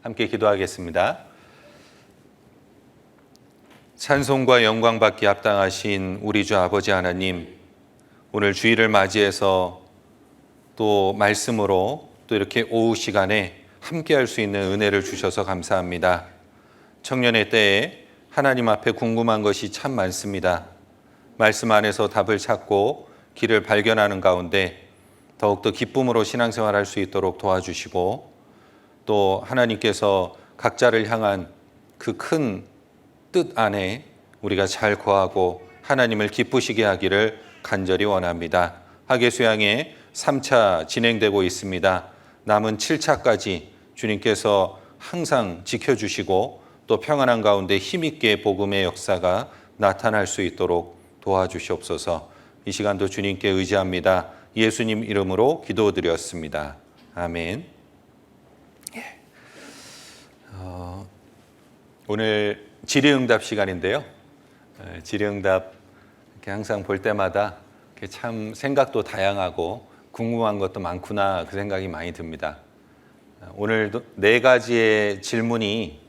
함께 기도하겠습니다. 찬송과 영광 받기 합당하신 우리 주 아버지 하나님, 오늘 주일을 맞이해서 또 말씀으로 또 이렇게 오후 시간에 함께 할 수 있는 은혜를 주셔서 감사합니다. 청년의 때에 하나님 앞에 궁금한 것이 참 많습니다. 말씀 안에서 답을 찾고 길을 발견하는 가운데 더욱더 기쁨으로 신앙생활할 수 있도록 도와주시고, 또 하나님께서 각자를 향한 그 큰 뜻 안에 우리가 잘 거하고 하나님을 기쁘시게 하기를 간절히 원합니다. 하계수양의 3차 진행되고 있습니다. 남은 7차까지 주님께서 항상 지켜주시고 또 평안한 가운데 힘있게 복음의 역사가 나타날 수 있도록 도와주시옵소서. 이 시간도 주님께 의지합니다. 예수님 이름으로 기도드렸습니다. 아멘. 오늘 질의응답 시간인데요. 질의응답 이렇게 항상 볼 때마다 이렇게 참 생각도 다양하고 궁금한 것도 많구나, 그 생각이 많이 듭니다. 오늘도 4가지의 질문이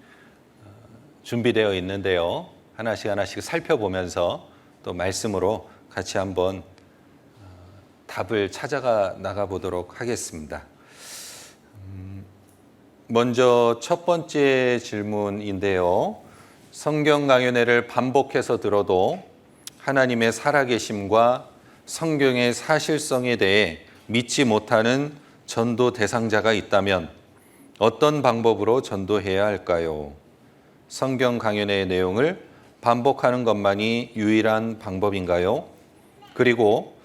준비되어 있는데요. 하나씩 살펴보면서 또 말씀으로 같이 한번 답을 찾아가 나가보도록 하겠습니다. 먼저 첫 번째 질문인데요. 성경 강연회를 반복해서 들어도 하나님의 살아계심과 성경의 사실성에 대해 믿지 못하는 전도 대상자가 있다면 어떤 방법으로 전도해야 할까요? 성경 강연회의 내용을 반복하는 것만이 유일한 방법인가요? 그리고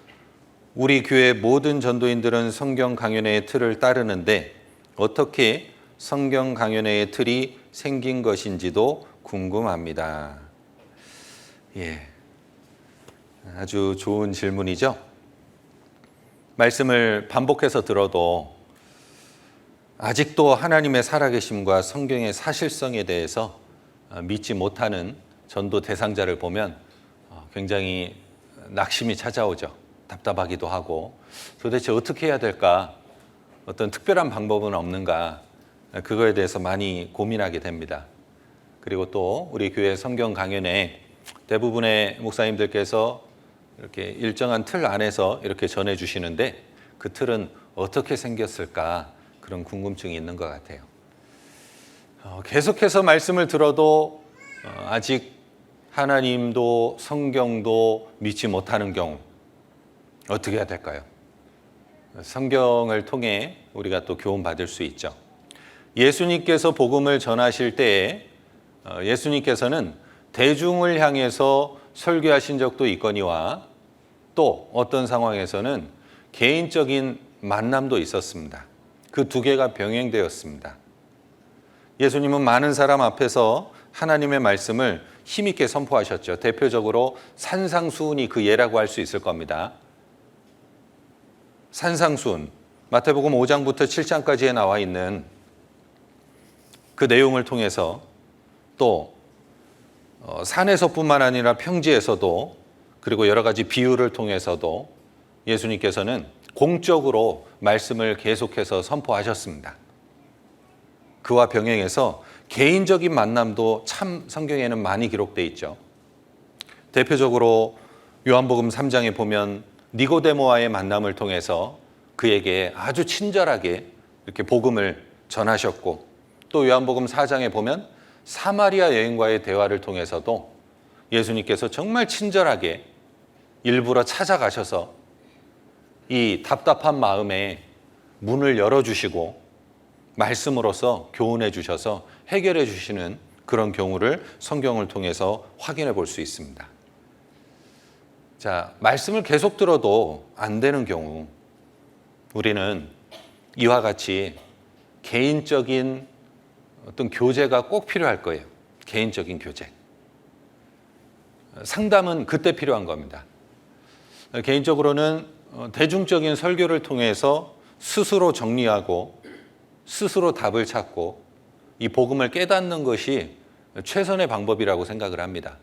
우리 교회 모든 전도인들은 성경 강연회의 틀을 따르는데 어떻게 성경 강연회의 틀이 생긴 것인지도 궁금합니다. 아주 좋은 질문이죠. 말씀을 반복해서 들어도 아직도 하나님의 살아계심과 성경의 사실성에 대해서 믿지 못하는 전도 대상자를 보면 굉장히 낙심이 찾아오죠. 답답하기도 하고, 도대체 어떻게 해야 될까? 어떤 특별한 방법은 없는가? 그거에 대해서 많이 고민하게 됩니다. 그리고 또 우리 교회 성경 강연에 대부분의 목사님들께서 이렇게 일정한 틀 안에서 이렇게 전해주시는데 그 틀은 어떻게 생겼을까? 그런 궁금증이 있는 것 같아요. 계속해서 말씀을 들어도 아직 하나님도 성경도 믿지 못하는 경우 어떻게 해야 될까요? 성경을 통해 우리가 또 교훈 받을 수 있죠. 예수님께서 복음을 전하실 때에 예수님께서는 대중을 향해서 설교하신 적도 있거니와 또 어떤 상황에서는 개인적인 만남도 있었습니다. 그 두 개가 병행되었습니다. 예수님은 많은 사람 앞에서 하나님의 말씀을 힘있게 선포하셨죠. 대표적으로 산상수훈이 그 예라고 할 수 있을 겁니다. 산상수훈, 마태복음 5장부터 7장까지에 나와 있는 그 내용을 통해서 또 산에서뿐만 아니라 평지에서도, 그리고 여러 가지 비유를 통해서도 예수님께서는 공적으로 말씀을 계속해서 선포하셨습니다. 그와 병행해서 개인적인 만남도 참 성경에는 많이 기록되어 있죠. 대표적으로 요한복음 3장에 보면 니고데모와의 만남을 통해서 그에게 아주 친절하게 이렇게 복음을 전하셨고, 또 요한복음 4장에 보면 사마리아 여인과의 대화를 통해서도 예수님께서 정말 친절하게 일부러 찾아가셔서 이 답답한 마음에 문을 열어주시고 말씀으로서 교훈해 주셔서 해결해 주시는 그런 경우를 성경을 통해서 확인해 볼 수 있습니다. 자, 말씀을 계속 들어도 안 되는 경우 우리는 이와 같이 개인적인 어떤 교제가 꼭 필요할 거예요. 개인적인 교제. 상담은 그때 필요한 겁니다. 개인적으로는 대중적인 설교를 통해서 스스로 정리하고 스스로 답을 찾고 이 복음을 깨닫는 것이 최선의 방법이라고 생각을 합니다.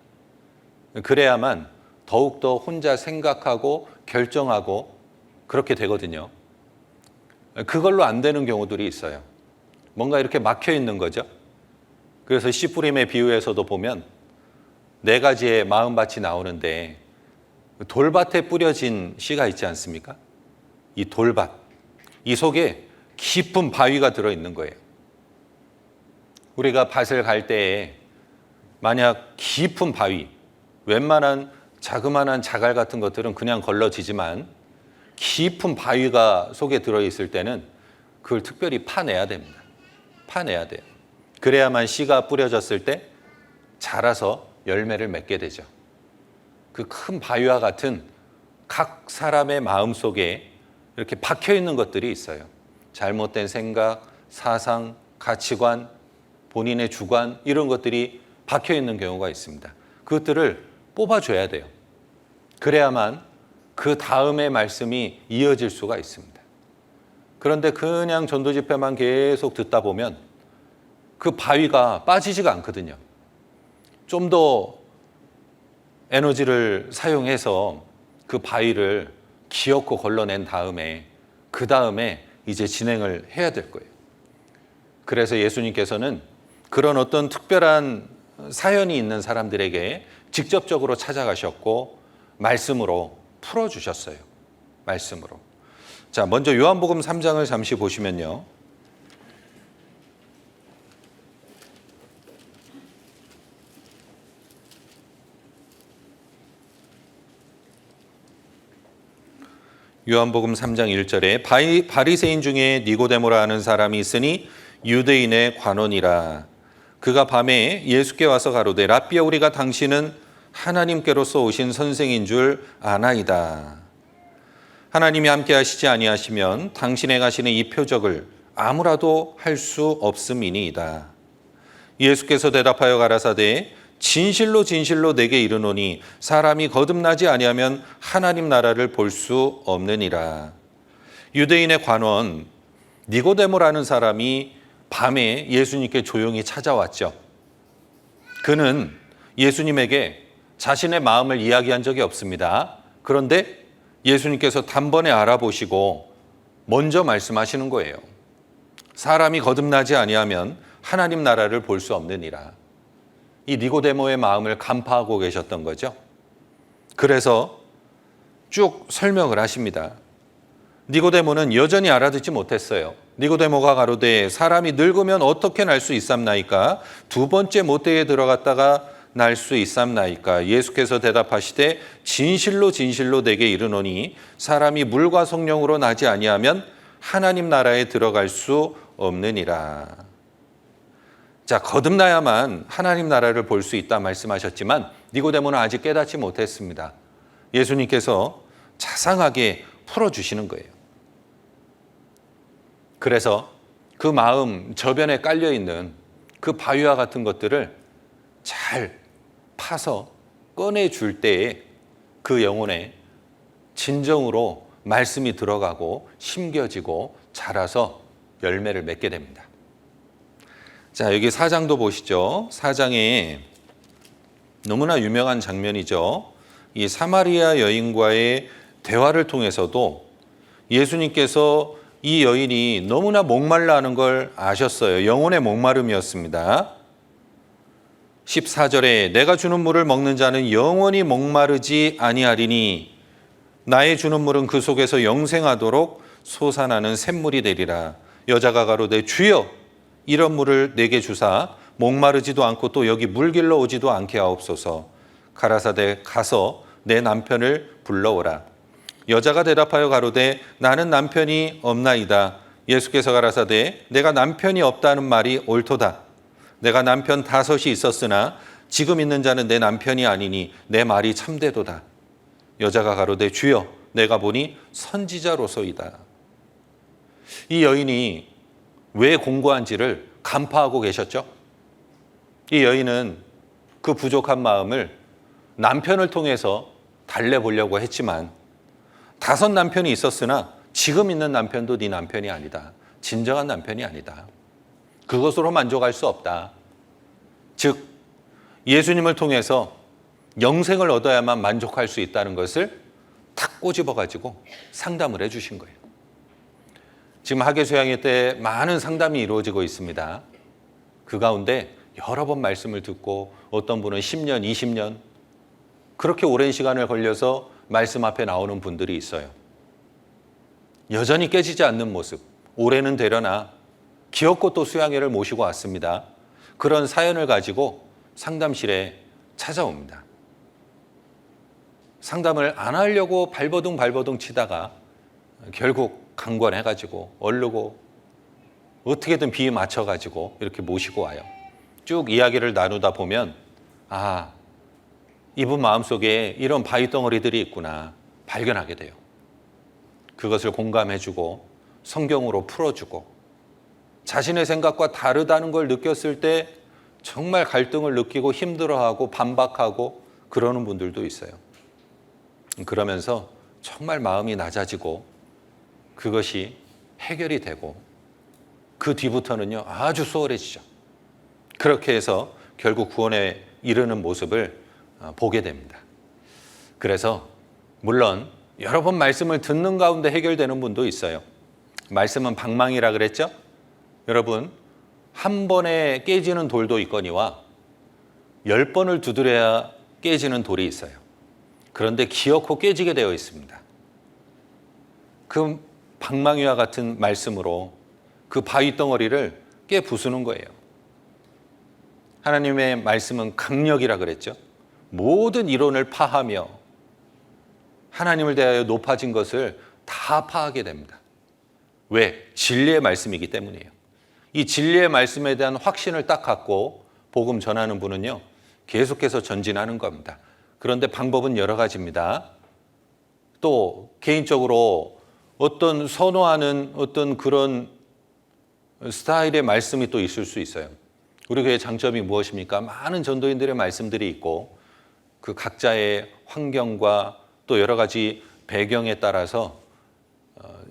그래야만 더욱더 혼자 생각하고 결정하고 그렇게 되거든요. 그걸로 안 되는 경우들이 있어요. 뭔가 이렇게 막혀 있는 거죠. 그래서 씨 뿌림의 비유에서도 보면 네 가지의 마음밭이 나오는데 돌밭에 뿌려진 씨가 있지 않습니까? 이 돌밭, 이 속에 깊은 바위가 들어있는 거예요. 우리가 밭을 갈 때에 만약 깊은 바위, 웬만한 자그마한 자갈 같은 것들은 그냥 걸러지지만 깊은 바위가 속에 들어있을 때는 그걸 특별히 파내야 됩니다. 파내야 돼요. 그래야만 씨가 뿌려졌을 때 자라서 열매를 맺게 되죠. 그 큰 바위와 같은 각 사람의 마음 속에 이렇게 박혀 있는 것들이 있어요. 잘못된 생각, 사상, 가치관, 본인의 주관 이런 것들이 박혀 있는 경우가 있습니다. 그것들을 뽑아줘야 돼요. 그래야만 그 다음의 말씀이 이어질 수가 있습니다. 그런데 그냥 전도 집회만 계속 듣다 보면 그 바위가 빠지지가 않거든요. 좀 더 에너지를 사용해서 그 바위를 기어코 걸러낸 다음에 그 다음에 이제 진행을 해야 될 거예요. 그래서 예수님께서는 그런 어떤 특별한 사연이 있는 사람들에게 직접적으로 찾아가셨고 말씀으로 풀어주셨어요. 말씀으로. 자, 먼저 요한복음 3장을 잠시 보시면요. 요한복음 3장 1절에 바리새인 중에 니고데모라 하는 사람이 있으니 유대인의 관원이라. 그가 밤에 예수께 와서 가로되 랍비야 우리가 당신은 하나님께로서 오신 선생인 줄 아나이다. 하나님이 함께 하시지 아니하시면 당신의 가시는 이 표적을 아무라도 할 수 없음이니이다. 예수께서 대답하여 가라사대 진실로 진실로 내게 이르노니 사람이 거듭나지 아니하면 하나님 나라를 볼 수 없느니라. 유대인의 관원 니고데모라는 사람이 밤에 예수님께 조용히 찾아왔죠. 그는 예수님에게 자신의 마음을 이야기한 적이 없습니다. 그런데 예수님께서 단번에 알아보시고 먼저 말씀하시는 거예요. 사람이 거듭나지 아니하면 하나님 나라를 볼 수 없느니라. 이 니고데모의 마음을 간파하고 계셨던 거죠. 그래서 쭉 설명을 하십니다. 니고데모는 여전히 알아듣지 못했어요. 니고데모가 가로되 사람이 늙으면 어떻게 날 수 있삼나이까? 두 번째 못대에 들어갔다가 날 수 있삼나이까? 예수께서 대답하시되 진실로 진실로 내게 이르노니 사람이 물과 성령으로 나지 아니하면 하나님 나라에 들어갈 수 없느니라. 자, 거듭나야만 하나님 나라를 볼 수 있다 말씀하셨지만 니고데모는 아직 깨닫지 못했습니다. 예수님께서 자상하게 풀어주시는 거예요. 그래서 그 마음 저변에 깔려있는 그 바위와 같은 것들을 잘 파서 꺼내줄 때에 그 영혼에 진정으로 말씀이 들어가고 심겨지고 자라서 열매를 맺게 됩니다. 자, 여기 4장도 보시죠. 4장에 너무나 유명한 장면이죠. 이 사마리아 여인과의 대화를 통해서도 예수님께서 이 여인이 너무나 목말라 하는 걸 아셨어요. 영혼의 목마름이었습니다. 14절에 내가 주는 물을 먹는 자는 영원히 목마르지 아니하리니 나의 주는 물은 그 속에서 영생하도록 솟아나는 샘물이 되리라. 여자가 가로되 주여 이런 물을 내게 주사 목마르지도 않고 또 여기 물길러 오지도 않게 하옵소서. 가라사대 가서 내 남편을 불러오라. 여자가 대답하여 가로되 나는 남편이 없나이다. 예수께서 가라사대 내가 남편이 없다는 말이 옳도다. 내가 남편 5이 있었으나 지금 있는 자는 내 남편이 아니니 내 말이 참되도다. 여자가 가로되 주여 내가 보니 선지자로소이다. 이 여인이 왜 공고한지를 간파하고 계셨죠. 이 여인은 그 부족한 마음을 남편을 통해서 달래보려고 했지만 5 남편이 있었으나 지금 있는 남편도 네 남편이 아니다. 진정한 남편이 아니다. 그것으로 만족할 수 없다. 즉 예수님을 통해서 영생을 얻어야만 만족할 수 있다는 것을 탁 꼬집어가지고 상담을 해주신 거예요. 지금 학예수양회 때 많은 상담이 이루어지고 있습니다. 그 가운데 여러 번 말씀을 듣고 어떤 분은 10년, 20년 그렇게 오랜 시간을 걸려서 말씀 앞에 나오는 분들이 있어요. 여전히 깨지지 않는 모습, 올해는 되려나 기어코 또 수양회를 모시고 왔습니다. 그런 사연을 가지고 상담실에 찾아옵니다. 상담을 안 하려고 발버둥 치다가 결국 강권해가지고 얼르고 어떻게든 비위 맞춰가지고 이렇게 모시고 와요. 쭉 이야기를 나누다 보면 이분 마음속에 이런 바위 덩어리들이 있구나 발견하게 돼요. 그것을 공감해주고 성경으로 풀어주고 자신의 생각과 다르다는 걸 느꼈을 때 정말 갈등을 느끼고 힘들어하고 반박하고 그러는 분들도 있어요. 그러면서 정말 마음이 낮아지고 그것이 해결이 되고 그 뒤부터는요 아주 수월해지죠. 그렇게 해서 결국 구원에 이르는 모습을 보게 됩니다. 그래서 물론 여러 번 말씀을 듣는 가운데 해결되는 분도 있어요. 말씀은 방망이라 그랬죠? 여러분 한 번에 깨지는 돌도 있거니와 10번을 두드려야 깨지는 돌이 있어요. 그런데 기어코 깨지게 되어 있습니다. 그 방망이와 같은 말씀으로 그 바위 덩어리를 깨 부수는 거예요. 하나님의 말씀은 강력이라 그랬죠. 모든 이론을 파하며 하나님을 대하여 높아진 것을 다 파하게 됩니다. 왜? 진리의 말씀이기 때문이에요. 이 진리의 말씀에 대한 확신을 딱 갖고 복음 전하는 분은요 계속해서 전진하는 겁니다. 그런데 방법은 여러 가지입니다. 또 개인적으로 어떤 선호하는 어떤 그런 스타일의 말씀이 또 있을 수 있어요. 우리 교회의 장점이 무엇입니까? 많은 전도인들의 말씀들이 있고 그 각자의 환경과 또 여러 가지 배경에 따라서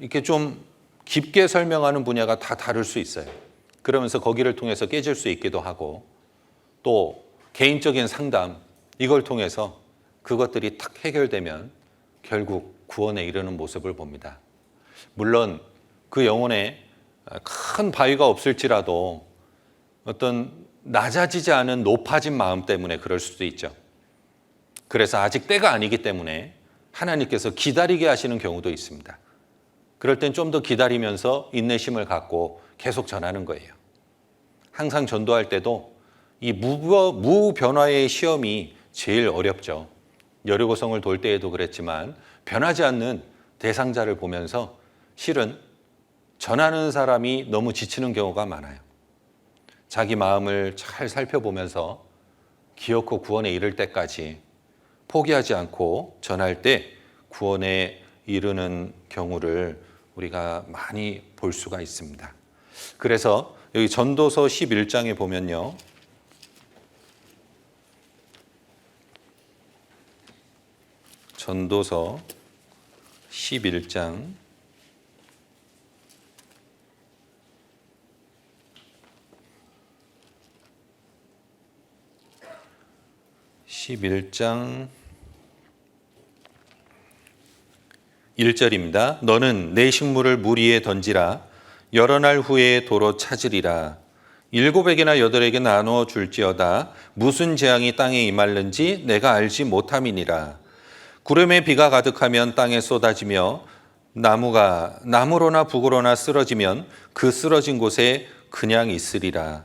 이렇게 좀 깊게 설명하는 분야가 다 다를 수 있어요. 그러면서 거기를 통해서 깨질 수 있기도 하고 또 개인적인 상담 이걸 통해서 그것들이 탁 해결되면 결국 구원에 이르는 모습을 봅니다. 물론 그 영혼에 큰 바위가 없을지라도 어떤 낮아지지 않은 높아진 마음 때문에 그럴 수도 있죠. 그래서 아직 때가 아니기 때문에 하나님께서 기다리게 하시는 경우도 있습니다. 그럴 땐 좀 더 기다리면서 인내심을 갖고 계속 전하는 거예요. 항상 전도할 때도 이 무변화의 시험이 제일 어렵죠. 여리고성을 돌 때에도 그랬지만 변하지 않는 대상자를 보면서 실은 전하는 사람이 너무 지치는 경우가 많아요. 자기 마음을 잘 살펴보면서 기어코 구원에 이를 때까지 포기하지 않고 전할 때 구원에 이르는 경우를 우리가 많이 볼 수가 있습니다. 그래서 여기 전도서 11장에 보면요. 전도서 11장 1절입니다. 너는 내 식물을 물 위에 던지라. 여러 날 후에 도로 찾으리라. 7에게나 8에게 나누어 줄지어다. 무슨 재앙이 땅에 임할는지 내가 알지 못함이니라. 구름에 비가 가득하면 땅에 쏟아지며 나무가 나무로나 북으로나 쓰러지면 그 쓰러진 곳에 그냥 있으리라.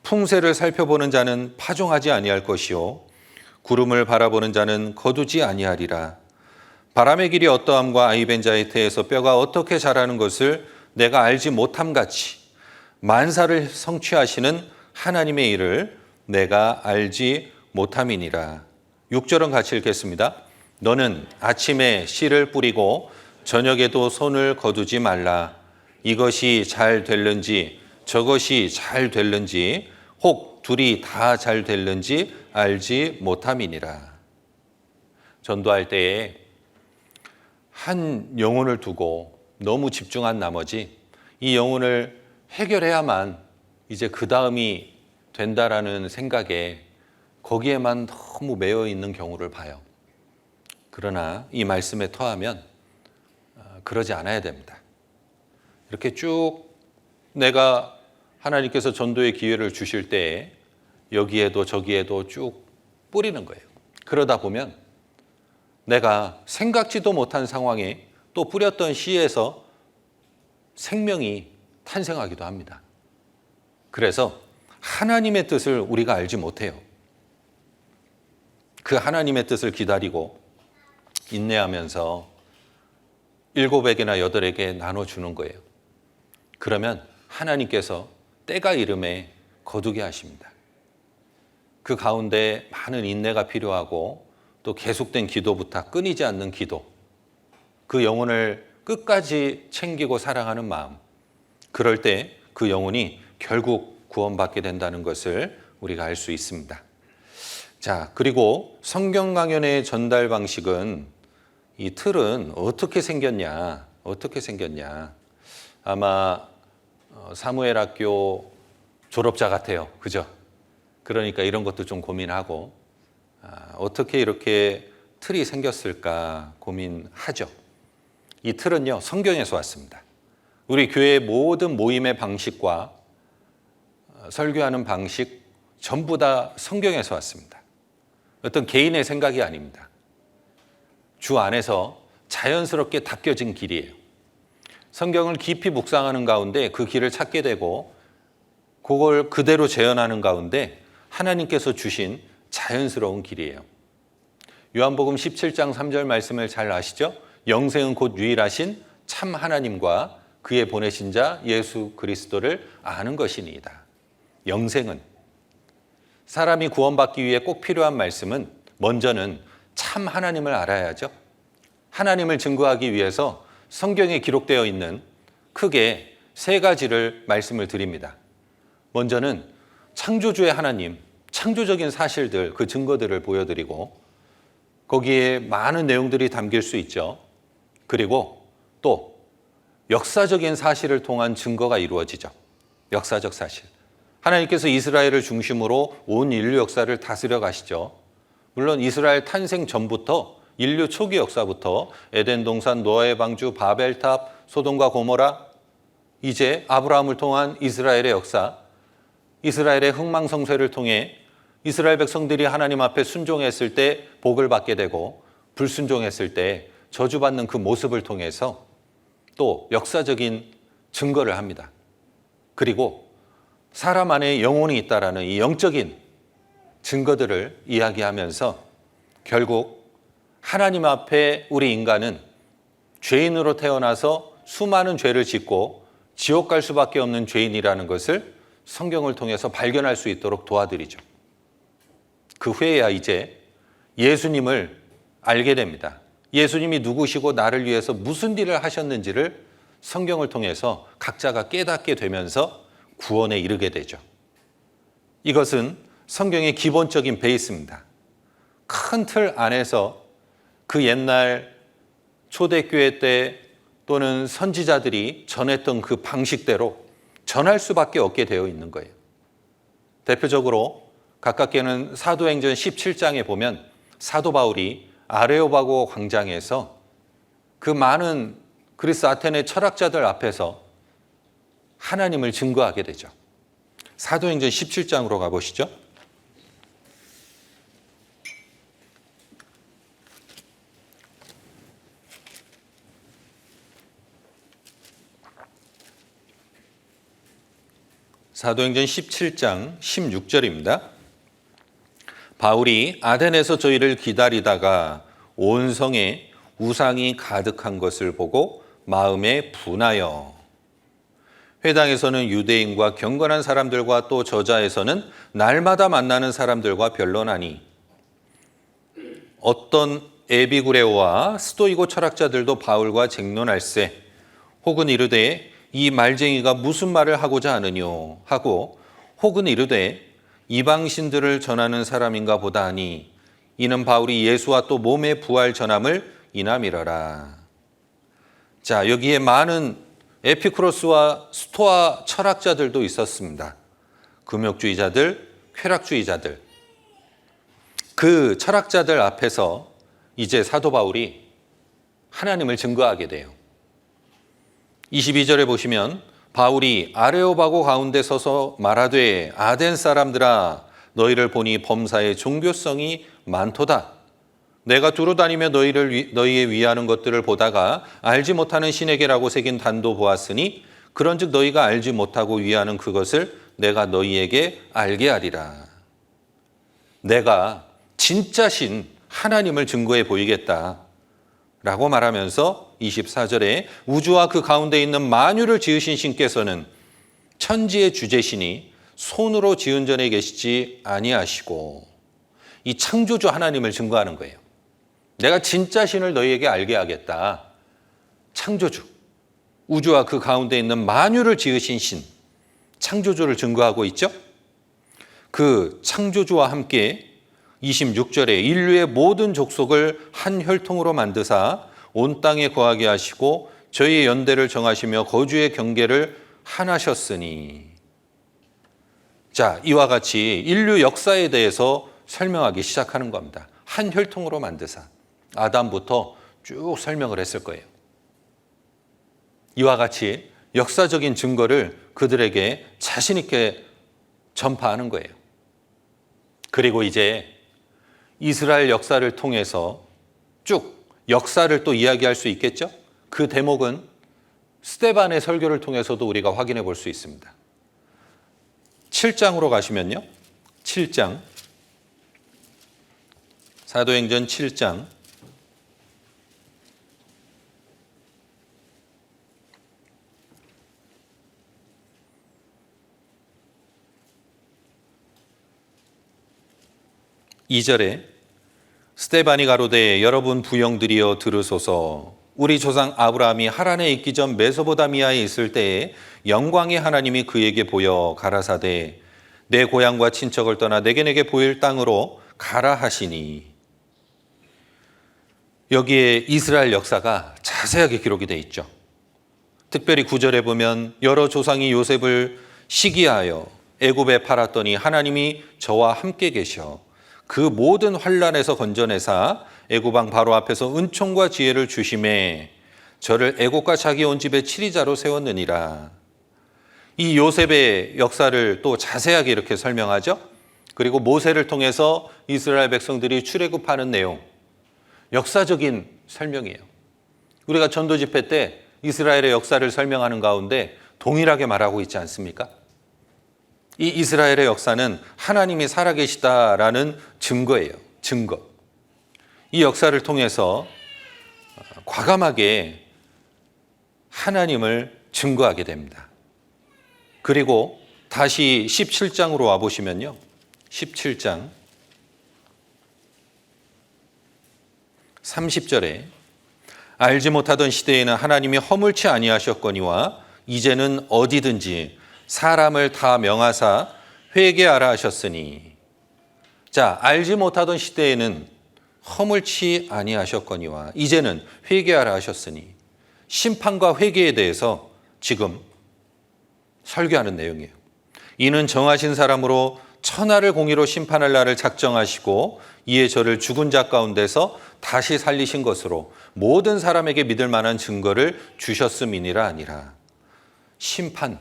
풍세를 살펴보는 자는 파종하지 아니할 것이요 구름을 바라보는 자는 거두지 아니하리라. 바람의 길이 어떠함과 아이벤 자의 태에서 뼈가 어떻게 자라는 것을 내가 알지 못함같이 만사를 성취하시는 하나님의 일을 내가 알지 못함이니라. 6절은 같이 읽겠습니다. 너는 아침에 씨를 뿌리고 저녁에도 손을 거두지 말라. 이것이 잘 될는지 저것이 잘 될는지 혹 둘이 다 잘 될는지 알지 못함이니라. 전도할 때에 한 영혼을 두고 너무 집중한 나머지 이 영혼을 해결해야만 이제 그 다음이 된다라는 생각에 거기에만 너무 매여 있는 경우를 봐요. 그러나 이 말씀에 토하면 그러지 않아야 됩니다. 이렇게 쭉 내가 하나님께서 전도의 기회를 주실 때 여기에도 저기에도 쭉 뿌리는 거예요. 그러다 보면 내가 생각지도 못한 상황에 또 뿌렸던 씨에서 생명이 탄생하기도 합니다. 그래서 하나님의 뜻을 우리가 알지 못해요. 그 하나님의 뜻을 기다리고 인내하면서 7에게나 8에게 나눠주는 거예요. 그러면 하나님께서 때가 이름에 거두게 하십니다. 그 가운데 많은 인내가 필요하고 또 계속된 기도 부탁, 끊이지 않는 기도, 그 영혼을 끝까지 챙기고 사랑하는 마음, 그럴 때 그 영혼이 결국 구원받게 된다는 것을 우리가 알 수 있습니다. 자, 그리고 성경 강연의 전달 방식은 이 틀은 어떻게 생겼냐? 아마 사무엘 학교 졸업자 같아요. 그죠? 그러니까 이런 것도 좀 고민하고 어떻게 이렇게 틀이 생겼을까 고민하죠. 이 틀은요, 성경에서 왔습니다. 우리 교회의 모든 모임의 방식과 설교하는 방식 전부 다 성경에서 왔습니다. 어떤 개인의 생각이 아닙니다. 주 안에서 자연스럽게 닦여진 길이에요. 성경을 깊이 묵상하는 가운데 그 길을 찾게 되고 그걸 그대로 재현하는 가운데 하나님께서 주신 자연스러운 길이에요. 요한복음 17장 3절 말씀을 잘 아시죠? 영생은 곧 유일하신 참 하나님과 그의 보내신 자 예수 그리스도를 아는 것이니이다. 영생은, 사람이 구원받기 위해 꼭 필요한 말씀은 먼저는 참 하나님을 알아야죠. 하나님을 증거하기 위해서 성경에 기록되어 있는 크게 3가지를 말씀을 드립니다. 먼저는 창조주의 하나님, 창조적인 사실들, 그 증거들을 보여드리고 거기에 많은 내용들이 담길 수 있죠. 그리고 또 역사적인 사실을 통한 증거가 이루어지죠. 역사적 사실. 하나님께서 이스라엘을 중심으로 온 인류 역사를 다스려 가시죠. 물론 이스라엘 탄생 전부터 인류 초기 역사부터 에덴 동산, 노아의 방주, 바벨탑, 소돔과 고모라, 이제 아브라함을 통한 이스라엘의 역사, 이스라엘의 흥망성쇠를 통해 이스라엘 백성들이 하나님 앞에 순종했을 때 복을 받게 되고 불순종했을 때 저주받는 그 모습을 통해서 또 역사적인 증거를 합니다. 그리고 사람 안에 영혼이 있다라는 이 영적인 증거들을 이야기하면서 결국 하나님 앞에 우리 인간은 죄인으로 태어나서 수많은 죄를 짓고 지옥 갈 수밖에 없는 죄인이라는 것을 성경을 통해서 발견할 수 있도록 도와드리죠. 그 후에야 이제 예수님을 알게 됩니다. 예수님이 누구시고 나를 위해서 무슨 일을 하셨는지를 성경을 통해서 각자가 깨닫게 되면서 구원에 이르게 되죠. 이것은 성경의 기본적인 베이스입니다. 큰 틀 안에서 그 옛날 초대교회 때 또는 선지자들이 전했던 그 방식대로 전할 수밖에 없게 되어 있는 거예요. 대표적으로 가깝게는 사도행전 17장에 보면 사도 바울이 아레오바고 광장에서 그 많은 그리스 아테네 철학자들 앞에서 하나님을 증거하게 되죠. 사도행전 17장으로 가보시죠. 사도행전 17장 16절입니다. 바울이 아덴에서 저희를 기다리다가 온 성에 우상이 가득한 것을 보고 마음에 분하여 회당에서는 유대인과 경건한 사람들과 또 저자에서는 날마다 만나는 사람들과 변론하니 어떤 에비구레오와 스토이고 철학자들도 바울과 쟁론할세 혹은 이르되 이 말쟁이가 무슨 말을 하고자 하느뇨 하고 혹은 이르되 이방신들을 전하는 사람인가 보다 하니 이는 바울이 예수와 또 몸의 부활 전함을 인함이러라. 자, 여기에 많은 에피쿠로스와 스토아 철학자들도 있었습니다. 금욕주의자들, 쾌락주의자들. 그 철학자들 앞에서 이제 사도 바울이 하나님을 증거하게 돼요. 22절에 보시면 바울이 아레오바고 가운데 서서 말하되 아덴 사람들아 너희를 보니 범사에 종교성이 많도다. 내가 두루 다니며 너희의 위하는 것들을 보다가 알지 못하는 신에게라고 새긴 단도 보았으니 그런즉 너희가 알지 못하고 위하는 그것을 내가 너희에게 알게 하리라. 내가 진짜 신 하나님을 증거해 보이겠다 라고 말하면서 24절에 우주와 그 가운데 있는 만유를 지으신 신께서는 천지의 주재신이 손으로 지은 전에 계시지 아니하시고, 이 창조주 하나님을 증거하는 거예요. 내가 진짜 신을 너희에게 알게 하겠다. 창조주, 우주와 그 가운데 있는 만유를 지으신 신, 창조주를 증거하고 있죠. 그 창조주와 함께 26절에 인류의 모든 족속을 한 혈통으로 만드사 온 땅에 거하게 하시고 저희의 연대를 정하시며 거주의 경계를 하나셨으니. 자, 이와 같이 인류 역사에 대해서 설명하기 시작하는 겁니다. 한 혈통으로 만드사. 아담부터 쭉 설명을 했을 거예요. 이와 같이 역사적인 증거를 그들에게 자신 있게 전파하는 거예요. 그리고 이제 이스라엘 역사를 통해서 쭉 역사를 또 이야기할 수 있겠죠? 그 대목은 스데반의 설교를 통해서도 우리가 확인해 볼 수 있습니다. 7장으로 가시면요. 7장. 사도행전 7장. (2절에) 스데반이 가로되 여러분 부영들이여 들으소서. 우리 조상 아브라함이 하란에 있기 전 메소포다미아에 있을 때에 영광의 하나님이 그에게 보여 가라사대 내 고향과 친척을 떠나 내게 보일 땅으로 가라 하시니. 여기에 이스라엘 역사가 자세하게 기록이 되어 있죠. 특별히 9절에 보면 여러 조상이 요셉을 시기하여 애굽에 팔았더니 하나님이 저와 함께 계셔 그 모든 환난에서 건져내사 애굽 왕 바로 앞에서 은총과 지혜를 주심에 저를 애굽과 자기 온 집의 치리자로 세웠느니라. 이 요셉의 역사를 또 자세하게 이렇게 설명하죠. 그리고 모세를 통해서 이스라엘 백성들이 출애굽하는 내용, 역사적인 설명이에요. 우리가 전도 집회 때 이스라엘의 역사를 설명하는 가운데 동일하게 말하고 있지 않습니까? 이 이스라엘의 역사는 하나님이 살아계시다라는 증거예요. 증거. 이 역사를 통해서 과감하게 하나님을 증거하게 됩니다. 그리고 다시 17장으로 와보시면요. 17장 30절에 알지 못하던 시대에는 하나님이 허물치 아니하셨거니와 이제는 어디든지 사람을 다 명하사 회개하라 하셨으니. 자, 알지 못하던 시대에는 허물치 아니하셨거니와 이제는 회개하라 하셨으니. 심판과 회개에 대해서 지금 설교하는 내용이에요. 이는 정하신 사람으로 천하를 공의로 심판할 날을 작정하시고 이에 저를 죽은 자 가운데서 다시 살리신 것으로 모든 사람에게 믿을 만한 증거를 주셨음이니라 아니라. 심판,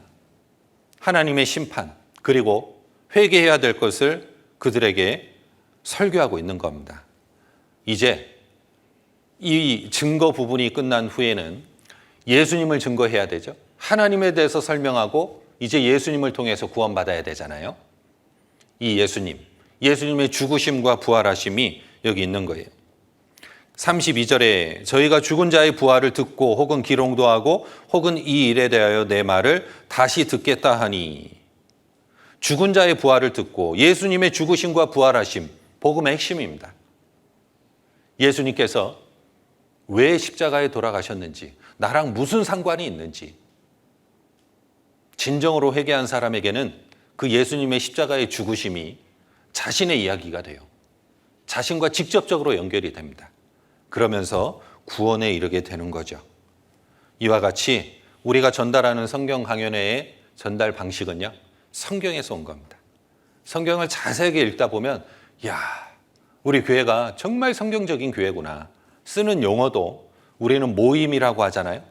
하나님의 심판, 그리고 회개해야 될 것을 그들에게 설교하고 있는 겁니다. 이제 이 증거 부분이 끝난 후에는 예수님을 증거해야 되죠. 하나님에 대해서 설명하고 이제 예수님을 통해서 구원받아야 되잖아요. 이 예수님의 죽으심과 부활하심이 여기 있는 거예요. 32절에 저희가 죽은 자의 부활을 듣고 혹은 기롱도 하고 혹은 이 일에 대하여 내 말을 다시 듣겠다 하니. 죽은 자의 부활을 듣고 예수님의 죽으심과 부활하심, 복음의 핵심입니다. 예수님께서 왜 십자가에 돌아가셨는지, 나랑 무슨 상관이 있는지, 진정으로 회개한 사람에게는 그 예수님의 십자가의 죽으심이 자신의 이야기가 돼요. 자신과 직접적으로 연결이 됩니다. 그러면서 구원에 이르게 되는 거죠. 이와 같이 우리가 전달하는 성경 강연회의 전달 방식은요, 성경에서 온 겁니다. 성경을 자세하게 읽다 보면, 야, 우리 교회가 정말 성경적인 교회구나. 쓰는 용어도 우리는 모임이라고 하잖아요.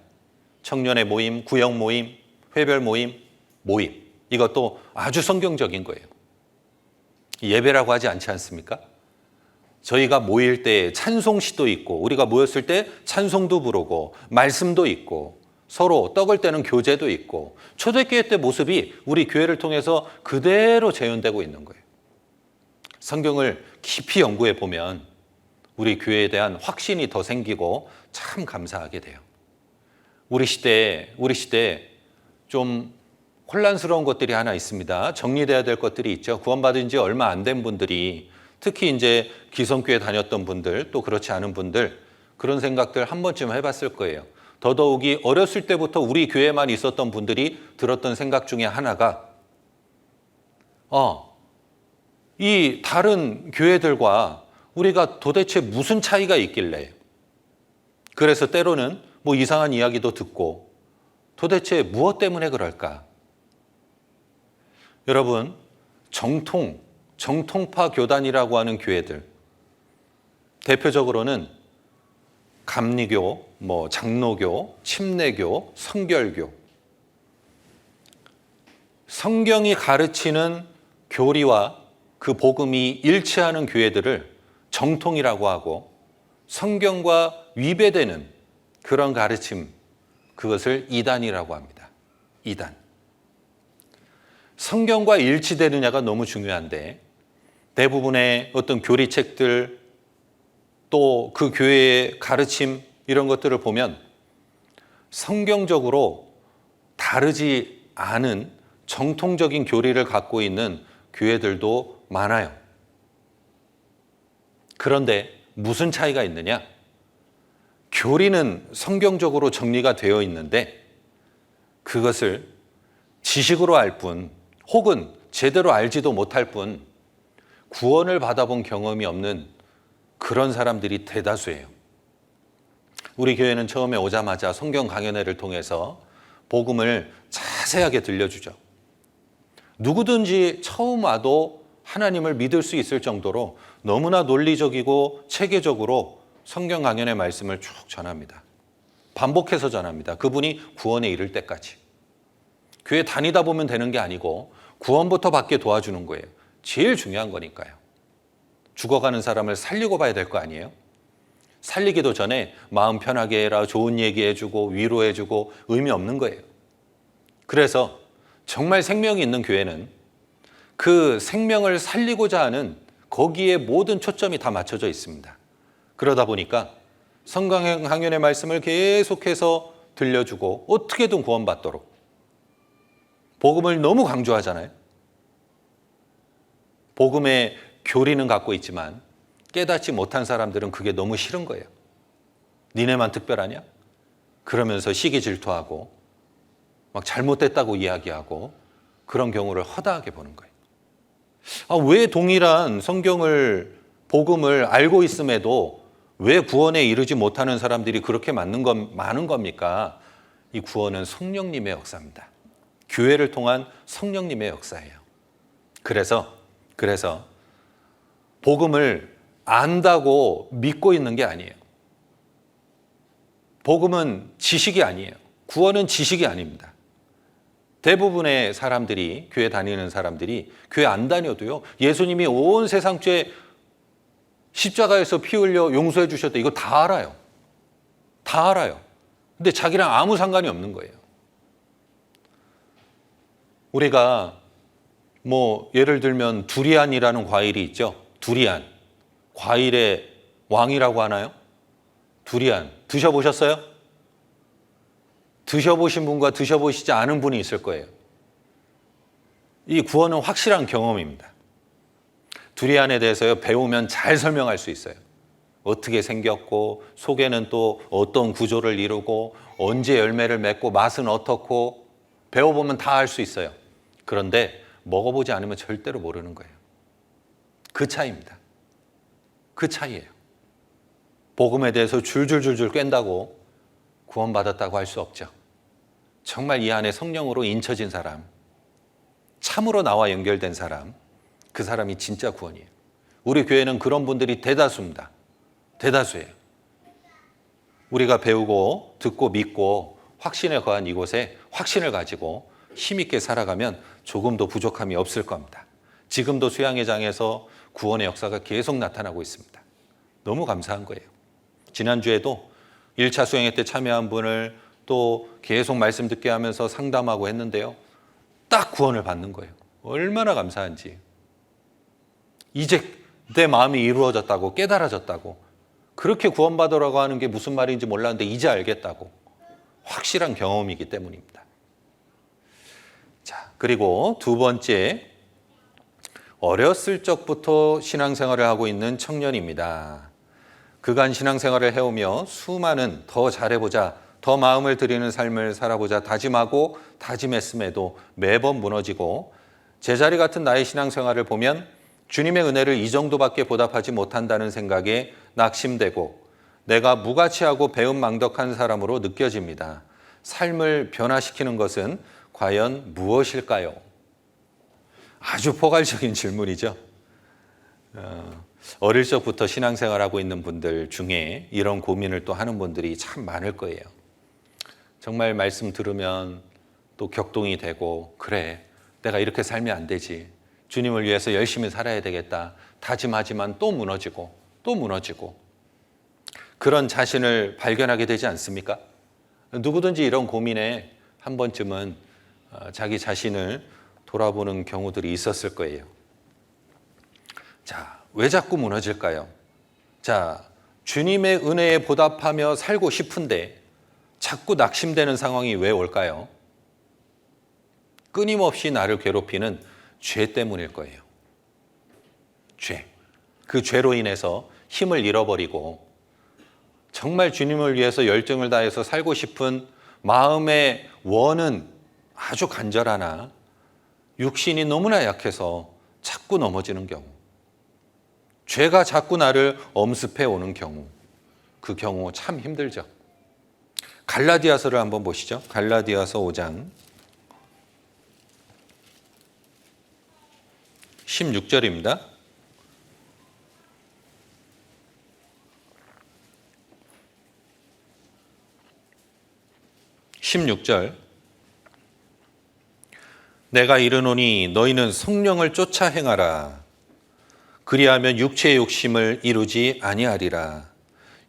청년의 모임, 구역 모임, 회별 모임, 이것도 아주 성경적인 거예요. 예배라고 하지 않지 않습니까? 저희가 모일 때 찬송시도 있고 우리가 모였을 때 찬송도 부르고 말씀도 있고 서로 떡을 떼는 교제도 있고 초대교회 때 모습이 우리 교회를 통해서 그대로 재현되고 있는 거예요. 성경을 깊이 연구해 보면 우리 교회에 대한 확신이 더 생기고 참 감사하게 돼요. 우리 시대에 좀 혼란스러운 것들이 하나 있습니다. 정리돼야 될 것들이 있죠. 구원받은 지 얼마 안 된 분들이 특히 이제 기성교회 다녔던 분들 또 그렇지 않은 분들 그런 생각들 한 번쯤 해봤을 거예요. 더더욱이 어렸을 때부터 우리 교회만 있었던 분들이 들었던 생각 중에 하나가 이 다른 교회들과 우리가 도대체 무슨 차이가 있길래 그래서 때로는 뭐 이상한 이야기도 듣고 도대체 무엇 때문에 그럴까? 여러분, 정통파 교단이라고 하는 교회들 대표적으로는 감리교, 장로교, 침례교, 성결교 성경이 가르치는 교리와 그 복음이 일치하는 교회들을 정통이라고 하고 성경과 위배되는 그런 가르침 그것을 이단이라고 합니다. 이단. 성경과 일치되느냐가 너무 중요한데 대부분의 어떤 교리책들 또 그 교회의 가르침 이런 것들을 보면 성경적으로 다르지 않은 정통적인 교리를 갖고 있는 교회들도 많아요. 그런데 무슨 차이가 있느냐? 교리는 성경적으로 정리가 되어 있는데 그것을 지식으로 알 뿐 혹은 제대로 알지도 못할 뿐 구원을 받아본 경험이 없는 그런 사람들이 대다수예요. 우리 교회는 처음에 오자마자 성경 강연회를 통해서 복음을 자세하게 들려주죠. 누구든지 처음 와도 하나님을 믿을 수 있을 정도로 너무나 논리적이고 체계적으로 성경 강연의 말씀을 쭉 전합니다. 반복해서 전합니다. 그분이 구원에 이를 때까지. 교회 다니다 보면 되는 게 아니고 구원부터 받게 도와주는 거예요. 제일 중요한 거니까요. 죽어가는 사람을 살리고 봐야 될 거 아니에요? 살리기도 전에 마음 편하게 해라, 좋은 얘기해주고 위로해주고 의미 없는 거예요. 그래서 정말 생명이 있는 교회는 그 생명을 살리고자 하는 거기에 모든 초점이 다 맞춰져 있습니다. 그러다 보니까 성경 강연의 말씀을 계속해서 들려주고 어떻게든 구원받도록 복음을 너무 강조하잖아요. 복음의 교리는 갖고 있지만 깨닫지 못한 사람들은 그게 너무 싫은 거예요. 니네만 특별하냐? 그러면서 시기 질투하고 막 잘못됐다고 이야기하고 그런 경우를 허다하게 보는 거예요. 왜 동일한 성경을 복음을 알고 있음에도 왜 구원에 이르지 못하는 사람들이 그렇게 많은 겁니까? 이 구원은 성령님의 역사입니다. 교회를 통한 성령님의 역사예요. 그래서 복음을 안다고 믿고 있는 게 아니에요. 복음은 지식이 아니에요. 구원은 지식이 아닙니다. 대부분의 사람들이, 교회 다니는 사람들이 교회 안 다녀도요, 예수님이 온 세상 죄 십자가에서 피 흘려 용서해 주셨다. 이거 다 알아요. 다 알아요. 근데 자기랑 아무 상관이 없는 거예요. 우리가 예를 들면 두리안이라는 과일이 있죠. 두리안. 과일의 왕이라고 하나요? 두리안. 드셔보셨어요? 드셔보신 분과 드셔보시지 않은 분이 있을 거예요. 이 구원은 확실한 경험입니다. 두리안에 대해서요, 배우면 잘 설명할 수 있어요. 어떻게 생겼고 속에는 또 어떤 구조를 이루고 언제 열매를 맺고 맛은 어떻고 배워보면 다 알 수 있어요. 그런데 먹어보지 않으면 절대로 모르는 거예요. 그 차이입니다. 그 차이예요. 복음에 대해서 줄줄줄줄 꿰다고 구원받았다고 할 수 없죠. 정말 이 안에 성령으로 인쳐진 사람, 참으로 나와 연결된 사람, 그 사람이 진짜 구원이에요. 우리 교회는 그런 분들이 대다수입니다. 대다수예요. 우리가 배우고 듣고 믿고 확신에 거한 이곳에 확신을 가지고 힘있게 살아가면 조금도 부족함이 없을 겁니다. 지금도 수양회장에서 구원의 역사가 계속 나타나고 있습니다. 너무 감사한 거예요. 지난주에도 1차 수양회 때 참여한 분을 또 계속 말씀 듣게 하면서 상담하고 했는데요. 딱 구원을 받는 거예요. 얼마나 감사한지. 이제 내 마음이 이루어졌다고, 깨달아졌다고. 그렇게 구원받으라고 하는 게 무슨 말인지 몰랐는데 이제 알겠다고. 확실한 경험이기 때문입니다. 자, 그리고 두 번째, 어렸을 적부터 신앙생활을 하고 있는 청년입니다. 그간 신앙생활을 해오며 수많은 더 잘해보자, 더 마음을 들이는 삶을 살아보자 다짐하고 다짐했음에도 매번 무너지고 제자리 같은 나의 신앙생활을 보면 주님의 은혜를 이 정도밖에 보답하지 못한다는 생각에 낙심되고 내가 무가치하고 배은망덕한 사람으로 느껴집니다. 삶을 변화시키는 것은 과연 무엇일까요? 아주 포괄적인 질문이죠. 어릴 적부터 신앙생활하고 있는 분들 중에 이런 고민을 또 하는 분들이 참 많을 거예요. 정말 말씀 들으면 또 격동이 되고, 그래, 내가 이렇게 살면 안 되지. 주님을 위해서 열심히 살아야 되겠다. 다짐하지만 또 무너지고 또 무너지고, 그런 자신을 발견하게 되지 않습니까? 누구든지 이런 고민에 한 번쯤은 자기 자신을 돌아보는 경우들이 있었을 거예요. 자, 왜 자꾸 무너질까요? 자, 주님의 은혜에 보답하며 살고 싶은데 자꾸 낙심되는 상황이 왜 올까요? 끊임없이 나를 괴롭히는 죄 때문일 거예요. 죄. 그 죄로 인해서 힘을 잃어버리고 정말 주님을 위해서 열정을 다해서 살고 싶은 마음의 원은 아주 간절하나 육신이 너무나 약해서 자꾸 넘어지는 경우, 죄가 자꾸 나를 엄습해 오는 경우, 그 경우 참 힘들죠. 갈라디아서를 한번 보시죠. 갈라디아서 5장 16절입니다. 내가 이르노니 너희는 성령을 쫓아 행하라. 그리하면 육체의 욕심을 이루지 아니하리라.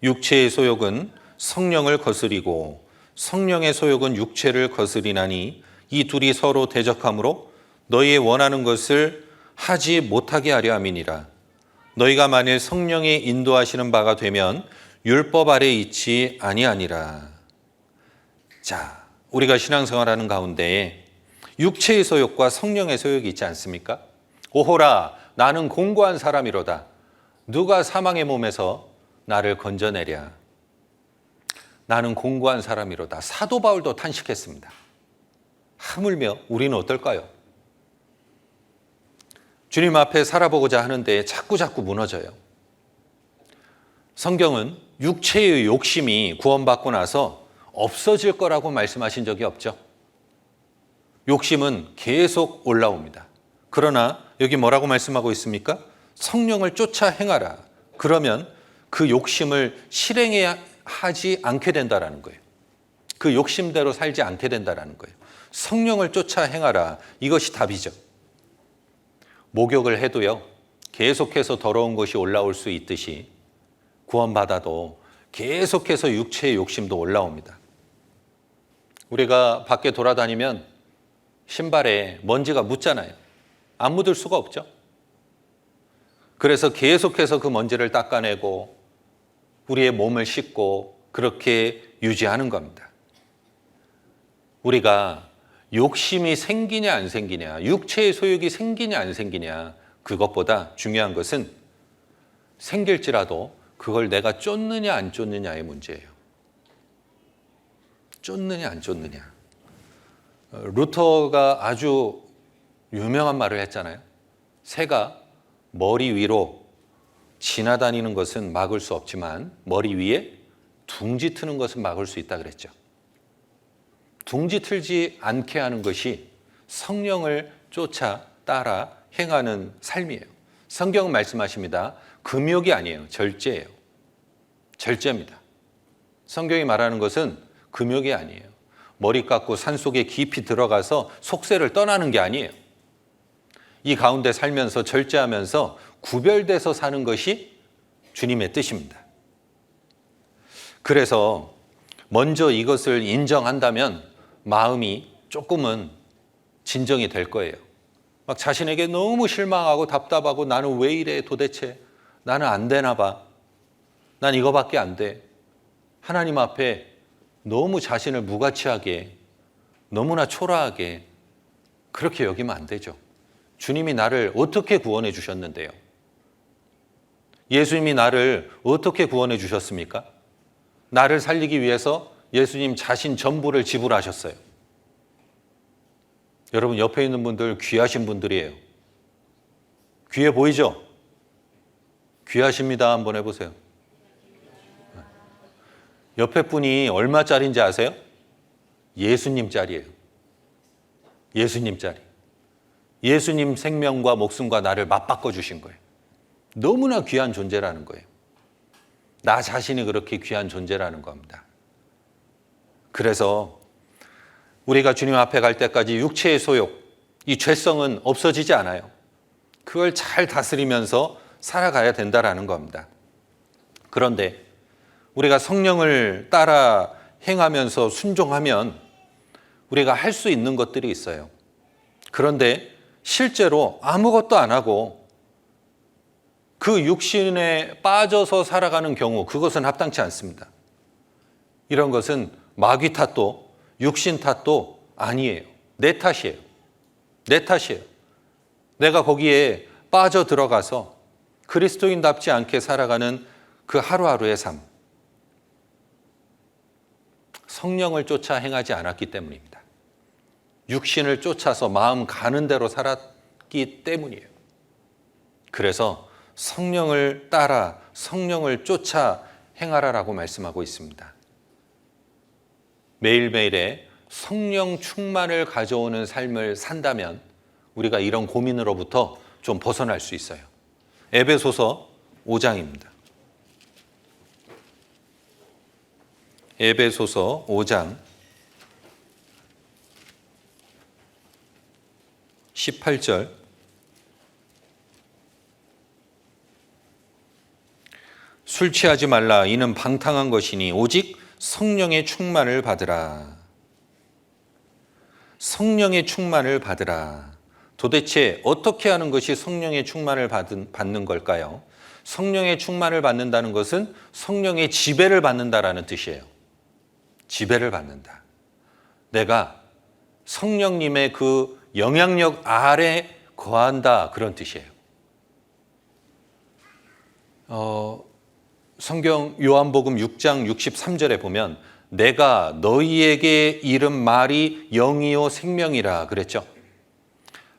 육체의 소욕은 성령을 거스리고 성령의 소욕은 육체를 거스리나니 이 둘이 서로 대적하므로 너희의 원하는 것을 하지 못하게 하려 함이니라. 너희가 만일 성령의 인도하시는 바가 되면 율법 아래 있지 아니하니라. 자, 우리가 신앙생활하는 가운데 육체의 소욕과 성령의 소욕이 있지 않습니까? 오호라, 나는 공고한 사람이로다. 누가 사망의 몸에서 나를 건져내랴. 나는 공고한 사람이로다. 사도 바울도 탄식했습니다. 하물며 우리는 어떨까요? 주님 앞에 살아보고자 하는데 자꾸 무너져요. 성경은 육체의 욕심이 구원받고 나서 없어질 거라고 말씀하신 적이 없죠. 욕심은 계속 올라옵니다. 그러나 여기 뭐라고 말씀하고 있습니까? 성령을 쫓아 행하라. 그러면 그 욕심을 실행해야 하지 않게 된다라는 거예요. 그 욕심대로 살지 않게 된다라는 거예요. 성령을 쫓아 행하라. 이것이 답이죠. 목욕을 해도요, 계속해서 더러운 것이 올라올 수 있듯이 구원받아도 계속해서 육체의 욕심도 올라옵니다. 우리가 밖에 돌아다니면 신발에 먼지가 묻잖아요. 안 묻을 수가 없죠. 그래서 계속해서 그 먼지를 닦아내고 우리의 몸을 씻고 그렇게 유지하는 겁니다. 우리가 욕심이 생기냐 안 생기냐, 육체의 소욕이 생기냐 안 생기냐, 그것보다 중요한 것은 생길지라도 그걸 내가 쫓느냐 안 쫓느냐의 문제예요. 쫓느냐 안 쫓느냐. 루터가 아주 유명한 말을 했잖아요. 새가 머리 위로 지나다니는 것은 막을 수 없지만 머리 위에 둥지 트는 것은 막을 수 있다 그랬죠. 둥지 틀지 않게 하는 것이 성령을 쫓아 따라 행하는 삶이에요. 성경은 말씀하십니다. 금욕이 아니에요. 절제예요. 절제입니다. 성경이 말하는 것은 금욕이 아니에요. 머리 깎고 산속에 깊이 들어가서 속세를 떠나는 게 아니에요. 이 가운데 살면서 절제하면서 구별돼서 사는 것이 주님의 뜻입니다. 그래서 먼저 이것을 인정한다면 마음이 조금은 진정이 될 거예요. 막 자신에게 너무 실망하고 답답하고 나는 왜 이래 도대체, 나는 안 되나 봐, 난 이거밖에 안 돼. 하나님 앞에 너무 자신을 무가치하게, 너무나 초라하게 그렇게 여기면 안 되죠. 주님이 나를 어떻게 구원해 주셨는데요? 예수님이 나를 어떻게 구원해 주셨습니까? 나를 살리기 위해서 예수님 자신 전부를 지불하셨어요. 여러분, 옆에 있는 분들 귀하신 분들이에요. 귀해 보이죠? 귀하십니다. 한번 해보세요. 옆에 분이 얼마짜리인지 아세요? 예수님짜리예요. 예수님짜리. 예수님 생명과 목숨과 나를 맞바꿔 주신 거예요. 너무나 귀한 존재라는 거예요. 나 자신이 그렇게 귀한 존재라는 겁니다. 그래서 우리가 주님 앞에 갈 때까지 육체의 소욕, 이 죄성은 없어지지 않아요. 그걸 잘 다스리면서 살아가야 된다라는 겁니다. 그런데 우리가 성령을 따라 행하면서 순종하면 우리가 할 수 있는 것들이 있어요. 그런데 실제로 아무것도 안 하고 그 육신에 빠져서 살아가는 경우, 그것은 합당치 않습니다. 이런 것은 마귀 탓도 육신 탓도 아니에요. 내 탓이에요. 내 탓이에요. 내가 거기에 빠져 들어가서 그리스도인답지 않게 살아가는 그 하루하루의 삶, 성령을 쫓아 행하지 않았기 때문입니다. 육신을 쫓아서 마음 가는 대로 살았기 때문이에요. 그래서 성령을 따라 성령을 쫓아 행하라라고 말씀하고 있습니다. 매일매일의 성령 충만을 가져오는 삶을 산다면 우리가 이런 고민으로부터 좀 벗어날 수 있어요. 에베소서 5장입니다. 에베소서 5장 18절. 술 취하지 말라. 이는 방탕한 것이니 오직 성령의 충만을 받으라. 성령의 충만을 받으라. 도대체 어떻게 하는 것이 성령의 충만을 받는 걸까요? 성령의 충만을 받는다는 것은 성령의 지배를 받는다라는 뜻이에요. 지배를 받는다. 내가 성령님의 그 영향력 아래 거한다, 그런 뜻이에요. 성경 요한복음 6장 63절에 보면 내가 너희에게 이른 말이 영이요 생명이라 그랬죠.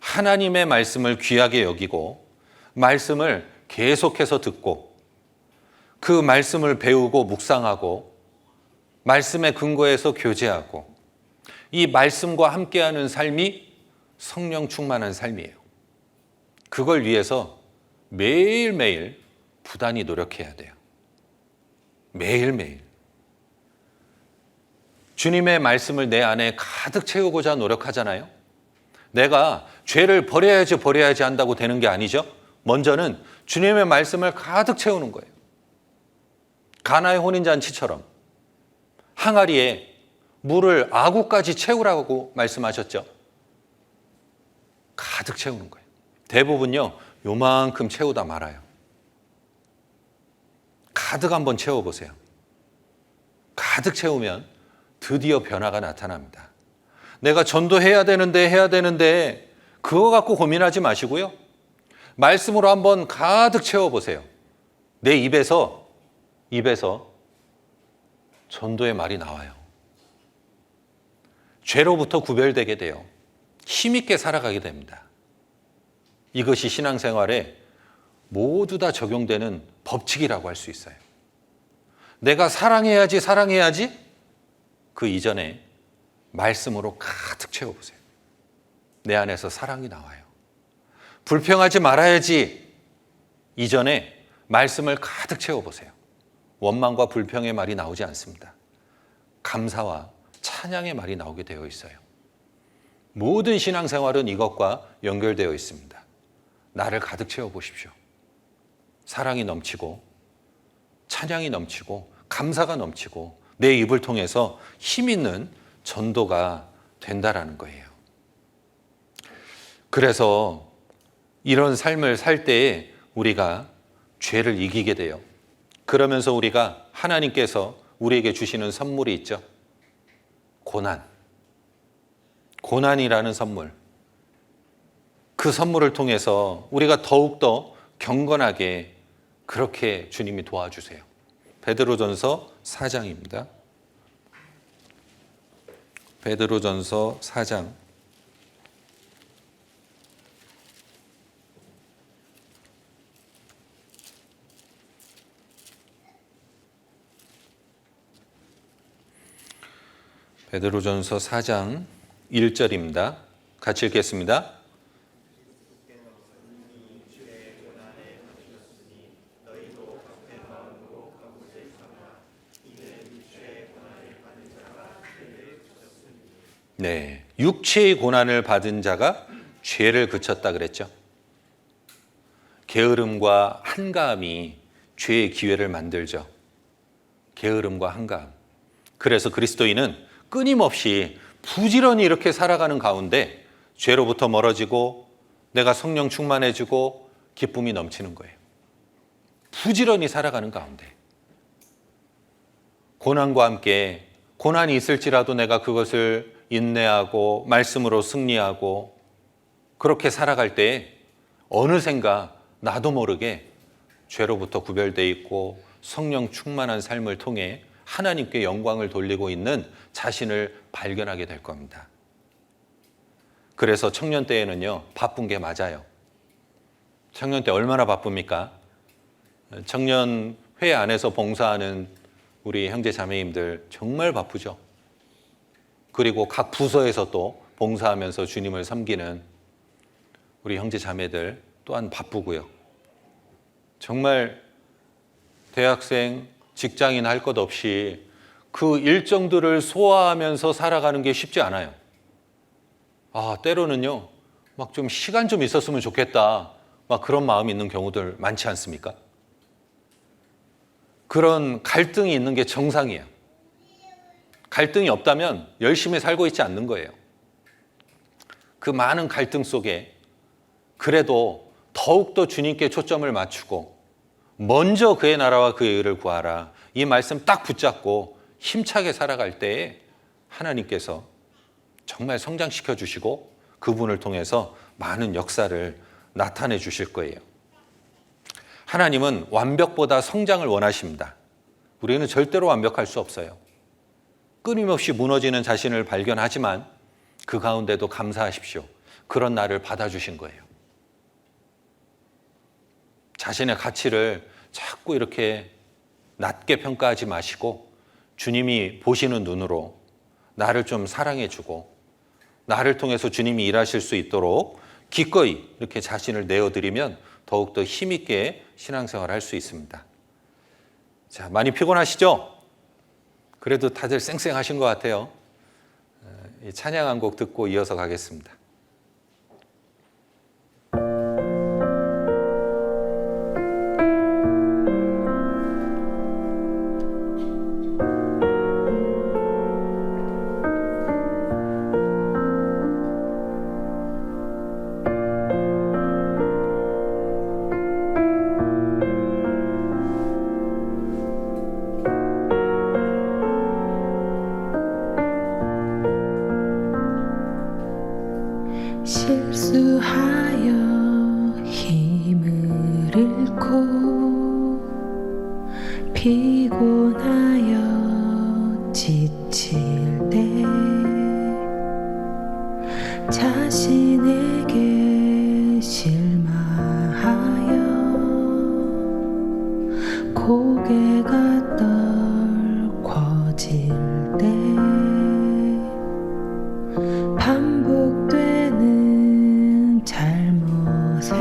하나님의 말씀을 귀하게 여기고 말씀을 계속해서 듣고 그 말씀을 배우고 묵상하고 말씀의 근거에서 교제하고 이 말씀과 함께하는 삶이 성령 충만한 삶이에요. 그걸 위해서 매일매일 부단히 노력해야 돼요. 매일매일. 주님의 말씀을 내 안에 가득 채우고자 노력하잖아요. 내가 죄를 버려야지 한다고 되는 게 아니죠. 먼저는 주님의 말씀을 가득 채우는 거예요. 가나의 혼인잔치처럼 항아리에 물을 아구까지 채우라고 말씀하셨죠. 가득 채우는 거예요. 대부분요, 요만큼 채우다 말아요. 가득 한번 채워보세요. 가득 채우면 드디어 변화가 나타납니다. 내가 전도해야 되는데 그거 갖고 고민하지 마시고요. 말씀으로 한번 가득 채워보세요. 내 입에서 전도의 말이 나와요. 죄로부터 구별되게 돼요. 힘있게 살아가게 됩니다. 이것이 신앙생활에 모두 다 적용되는 법칙이라고 할 수 있어요. 내가 사랑해야지 그 이전에 말씀으로 가득 채워보세요. 내 안에서 사랑이 나와요. 불평하지 말아야지 이전에 말씀을 가득 채워보세요. 원망과 불평의 말이 나오지 않습니다. 감사와 찬양의 말이 나오게 되어 있어요. 모든 신앙생활은 이것과 연결되어 있습니다. 나를 가득 채워보십시오. 사랑이 넘치고 찬양이 넘치고 감사가 넘치고 내 입을 통해서 힘 있는 전도가 된다라는 거예요. 그래서 이런 삶을 살 때에 우리가 죄를 이기게 돼요. 그러면서 우리가 하나님께서 우리에게 주시는 선물이 있죠. 고난이라는 선물. 그 선물을 통해서 우리가 더욱더 경건하게 그렇게 주님이 도와주세요. 베드로전서 4장입니다. 베드로전서 4장. 베드로전서 4장 1절입니다. 같이 읽겠습니다. 네, 육체의 고난을 받은 자가 죄를 그쳤다 그랬죠. 게으름과 한가함이 죄의 기회를 만들죠. 게으름과 한가함. 그래서 그리스도인은 끊임없이 부지런히 이렇게 살아가는 가운데 죄로부터 멀어지고 내가 성령 충만해지고 기쁨이 넘치는 거예요. 부지런히 살아가는 가운데 고난과 함께 고난이 있을지라도 내가 그것을 인내하고 말씀으로 승리하고 그렇게 살아갈 때 어느샌가 나도 모르게 죄로부터 구별되어 있고 성령 충만한 삶을 통해 하나님께 영광을 돌리고 있는 자신을 발견하게 될 겁니다. 그래서 청년 때에는요, 바쁜 게 맞아요. 청년 때 얼마나 바쁩니까? 청년회 안에서 봉사하는 우리 형제 자매님들 정말 바쁘죠. 그리고 각 부서에서 또 봉사하면서 주님을 섬기는 우리 형제 자매들 또한 바쁘고요. 정말 대학생, 직장인 할 것 없이 그 일정들을 소화하면서 살아가는 게 쉽지 않아요. 때로는요, 막 좀 시간 좀 있었으면 좋겠다. 막 그런 마음이 있는 경우들 많지 않습니까? 그런 갈등이 있는 게 정상이에요. 갈등이 없다면 열심히 살고 있지 않는 거예요. 그 많은 갈등 속에 그래도 더욱더 주님께 초점을 맞추고 먼저 그의 나라와 그의 의를 구하라. 이 말씀 딱 붙잡고 힘차게 살아갈 때에 하나님께서 정말 성장시켜 주시고 그분을 통해서 많은 역사를 나타내 주실 거예요. 하나님은 완벽보다 성장을 원하십니다. 우리는 절대로 완벽할 수 없어요. 끊임없이 무너지는 자신을 발견하지만 그 가운데도 감사하십시오. 그런 나를 받아주신 거예요. 자신의 가치를 자꾸 이렇게 낮게 평가하지 마시고 주님이 보시는 눈으로 나를 좀 사랑해주고 나를 통해서 주님이 일하실 수 있도록 기꺼이 이렇게 자신을 내어드리면 더욱더 힘있게 신앙생활을 할 수 있습니다. 자, 많이 피곤하시죠? 그래도 다들 쌩쌩하신 것 같아요. 찬양 한 곡 듣고 이어서 가겠습니다. 실수하여 힘을 잃고 피곤하여 지칠 때 자신에게 실망하여 고개가 떨궈질 때 반복되는 잘못에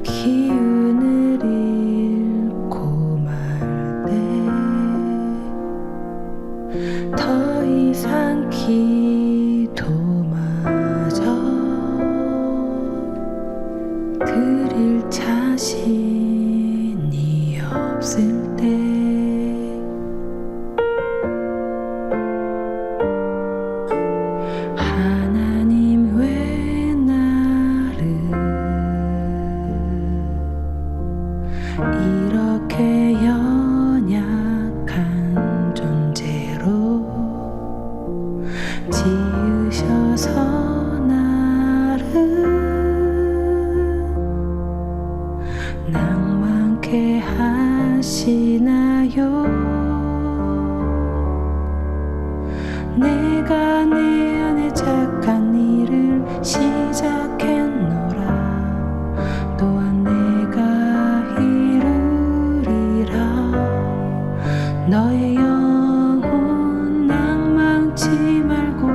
기운을 잃고 말 때 지으셔서 나를 낭만케 하시나요? 내가 내 안에 착한 일을 시작했노라. 또한 내가 이루리라. 너의 영혼 낭망치 말고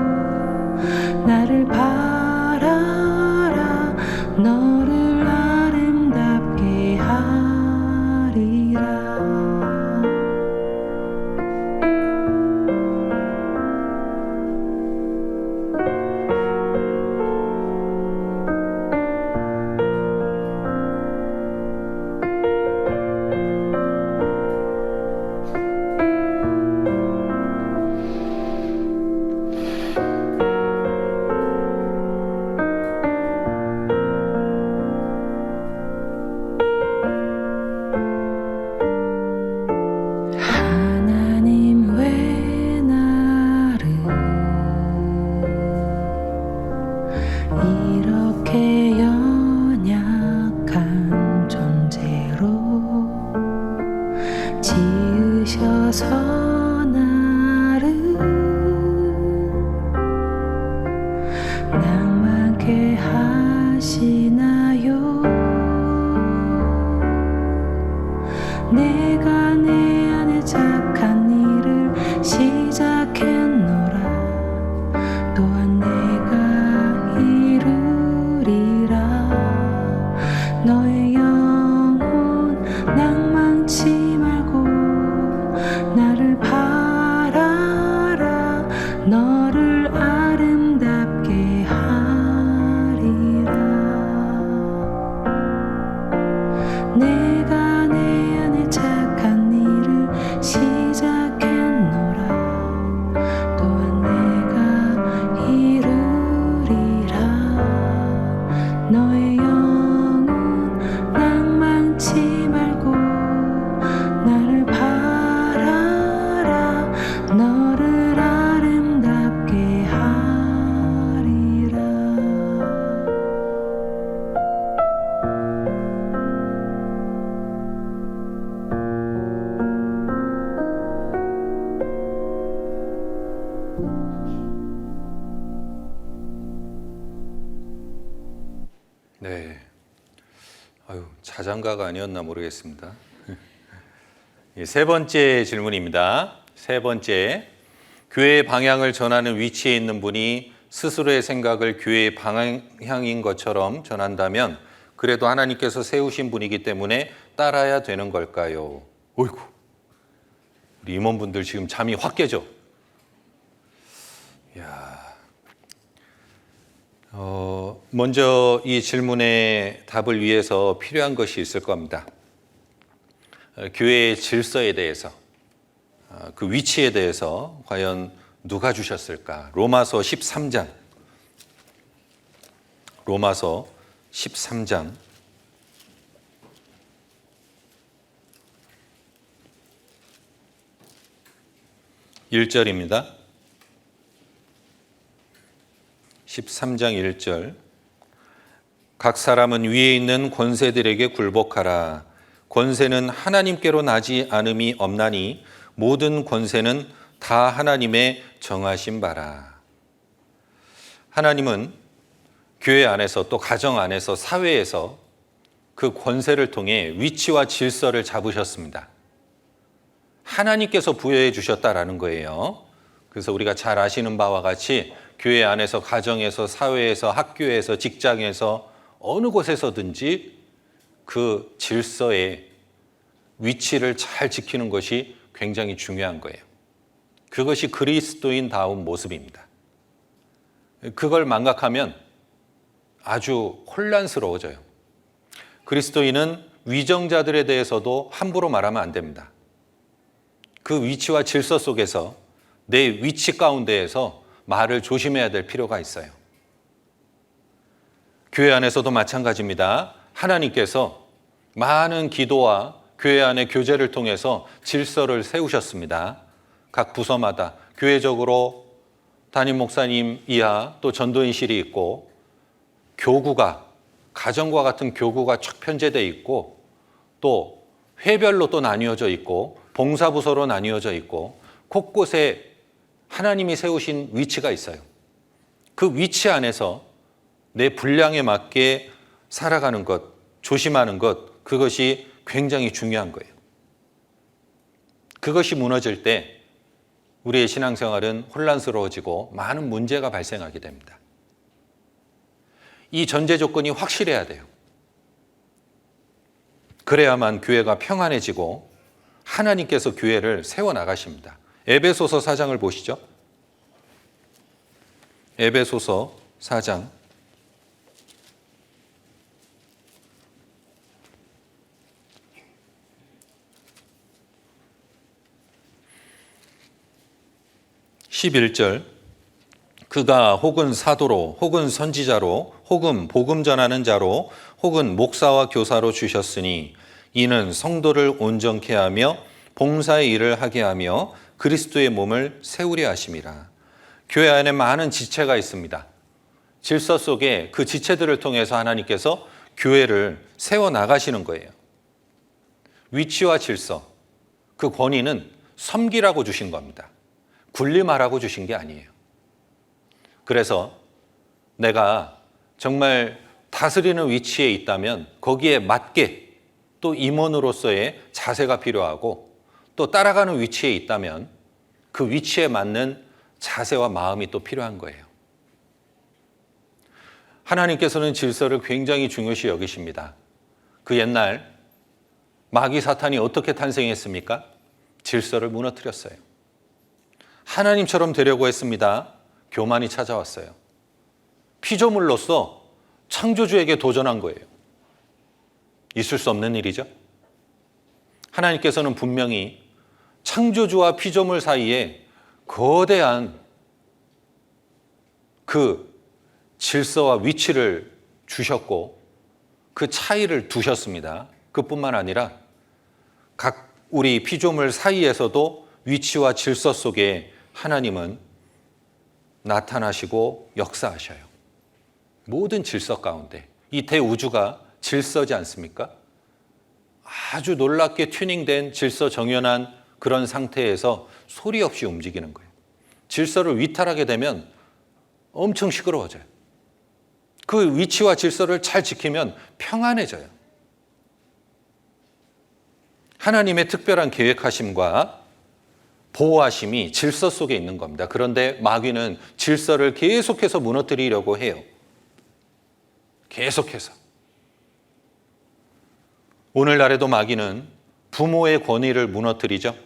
나를 바라라. 너를 아름답게 하리라. 하나님 왜 나를 이렇게 연약한 존재로 지으셔서 나를 낭만케 하시나요? 내가 내 안에 착한 일을 시작했노라. 또한 내가 이루리라. 너의 영혼 낭망치 말고 나를 바라라. 너를 아름답게 하리라. 내가 내 안에 착한 일을 시작했노라. 또한 내가 이루리라. 너의 영혼 낭망치 말고 나를 바라라. 너를 아름답게 하리라. 네. 아유, 자장가가 아니었나 모르겠습니다. 세 번째 질문입니다. 세 번째, 교회의 방향을 전하는 위치에 있는 분이 스스로의 생각을 교회의 방향인 것처럼 전한다면 그래도 하나님께서 세우신 분이기 때문에 따라야 되는 걸까요? 어이구, 우리 임원분들 지금 잠이 확 깨죠? 먼저 이 질문의 답을 위해서 필요한 것이 있을 겁니다. 교회의 질서에 대해서, 그 위치에 대해서 과연 누가 주셨을까? 로마서 13장 1절입니다. 13장 1절. 각 사람은 위에 있는 권세들에게 굴복하라. 권세는 하나님께로 나지 않음이 없나니 모든 권세는 다 하나님의 정하신 바라. 하나님은 교회 안에서 또 가정 안에서 사회에서 그 권세를 통해 위치와 질서를 잡으셨습니다. 하나님께서 부여해 주셨다라는 거예요. 그래서 우리가 잘 아시는 바와 같이 교회 안에서, 가정에서, 사회에서, 학교에서, 직장에서 어느 곳에서든지 그 질서의 위치를 잘 지키는 것이 굉장히 중요한 거예요. 그것이 그리스도인다운 모습입니다. 그걸 망각하면 아주 혼란스러워져요. 그리스도인은 위정자들에 대해서도 함부로 말하면 안 됩니다. 그 위치와 질서 속에서 내 위치 가운데에서 말을 조심해야 될 필요가 있어요. 교회 안에서도 마찬가지입니다. 하나님께서 많은 기도와 교회 안의 교제를 통해서 질서를 세우셨습니다. 각 부서마다 교회적으로 담임 목사님 이하 또 전도인실이 있고 교구가 가정과 같은 교구가 쫙 편제되어 있고 또 회별로 또 나뉘어져 있고 봉사부서로 나뉘어져 있고 곳곳에 하나님이 세우신 위치가 있어요. 그 위치 안에서 내 분량에 맞게 살아가는 것, 조심하는 것, 그것이 굉장히 중요한 거예요. 그것이 무너질 때 우리의 신앙생활은 혼란스러워지고 많은 문제가 발생하게 됩니다. 이 전제 조건이 확실해야 돼요. 그래야만 교회가 평안해지고 하나님께서 교회를 세워나가십니다. 에베소서 4장을 보시죠. 에베소서 4장 11절 그가 혹은 사도로 혹은 선지자로 혹은 복음 전하는 자로 혹은 목사와 교사로 주셨으니 이는 성도를 온전케 하며 봉사의 일을 하게 하며 그리스도의 몸을 세우려 하심이라. 교회 안에 많은 지체가 있습니다. 질서 속에 그 지체들을 통해서 하나님께서 교회를 세워나가시는 거예요. 위치와 질서, 그 권위는 섬기라고 주신 겁니다. 군림하라고 주신 게 아니에요. 그래서 내가 정말 다스리는 위치에 있다면 거기에 맞게 또 임원으로서의 자세가 필요하고 또 따라가는 위치에 있다면 그 위치에 맞는 자세와 마음이 또 필요한 거예요. 하나님께서는 질서를 굉장히 중요시 여기십니다. 그 옛날 마귀 사탄이 어떻게 탄생했습니까? 질서를 무너뜨렸어요. 하나님처럼 되려고 했습니다. 교만이 찾아왔어요. 피조물로서 창조주에게 도전한 거예요. 있을 수 없는 일이죠. 하나님께서는 분명히 창조주와 피조물 사이에 거대한 그 질서와 위치를 주셨고 그 차이를 두셨습니다. 그뿐만 아니라 각 우리 피조물 사이에서도 위치와 질서 속에 하나님은 나타나시고 역사하셔요. 모든 질서 가운데 이 대우주가 질서지 않습니까? 아주 놀랍게 튜닝된 질서 정연한 그런 상태에서 소리 없이 움직이는 거예요. 질서를 위탈하게 되면 엄청 시끄러워져요. 그 위치와 질서를 잘 지키면 평안해져요. 하나님의 특별한 계획하심과 보호하심이 질서 속에 있는 겁니다. 그런데 마귀는 질서를 계속해서 무너뜨리려고 해요. 계속해서. 오늘날에도 마귀는 부모의 권위를 무너뜨리죠.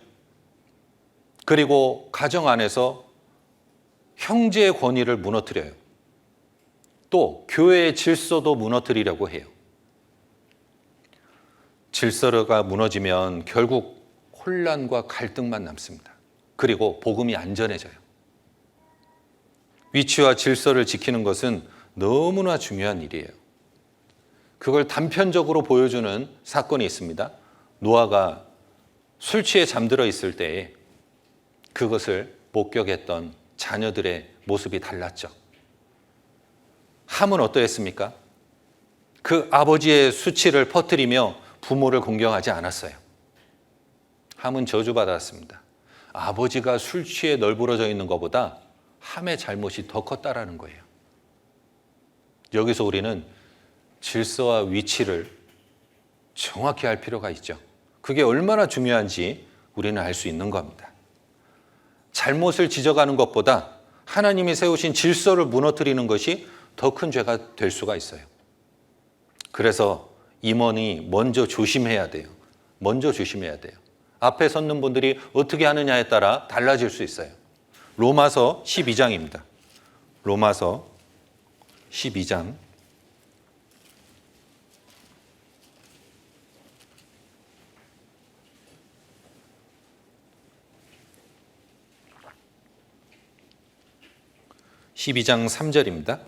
그리고 가정 안에서 형제의 권위를 무너뜨려요. 또 교회의 질서도 무너뜨리려고 해요. 질서가 무너지면 결국 혼란과 갈등만 남습니다. 그리고 복음이 안전해져요. 위치와 질서를 지키는 것은 너무나 중요한 일이에요. 그걸 단편적으로 보여주는 사건이 있습니다. 노아가 술 취해 잠들어 있을 때에 그것을 목격했던 자녀들의 모습이 달랐죠. 함은 어떠했습니까? 그 아버지의 수치를 퍼뜨리며 부모를 공경하지 않았어요. 함은 저주받았습니다. 아버지가 술 취해 널브러져 있는 것보다 함의 잘못이 더 컸다라는 거예요. 여기서 우리는 질서와 위치를 정확히 할 필요가 있죠. 그게 얼마나 중요한지 우리는 알 수 있는 겁니다. 잘못을 지적하는 것보다 하나님이 세우신 질서를 무너뜨리는 것이 더 큰 죄가 될 수가 있어요. 그래서 임원이 먼저 조심해야 돼요. 먼저 조심해야 돼요. 앞에 섰는 분들이 어떻게 하느냐에 따라 달라질 수 있어요. 로마서 12장입니다. 로마서 12장 12장 3절입니다.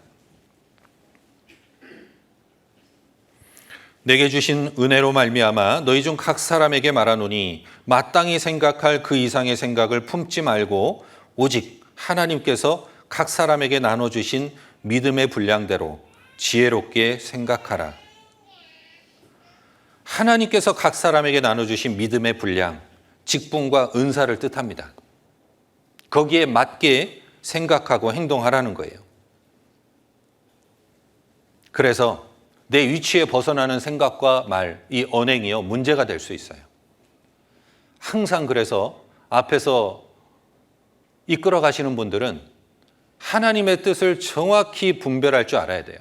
내게 주신 은혜로 말미암아 너희 중 각 사람에게 말하노니 마땅히 생각할 그 이상의 생각을 품지 말고 오직 하나님께서 각 사람에게 나눠주신 믿음의 분량대로 지혜롭게 생각하라. 하나님께서 각 사람에게 나눠주신 믿음의 분량, 직분과 은사를 뜻합니다. 거기에 맞게 생각하고 행동하라는 거예요. 그래서 내 위치에 벗어나는 생각과 말, 이 언행이요, 문제가 될 수 있어요. 항상 그래서 앞에서 이끌어 가시는 분들은 하나님의 뜻을 정확히 분별할 줄 알아야 돼요.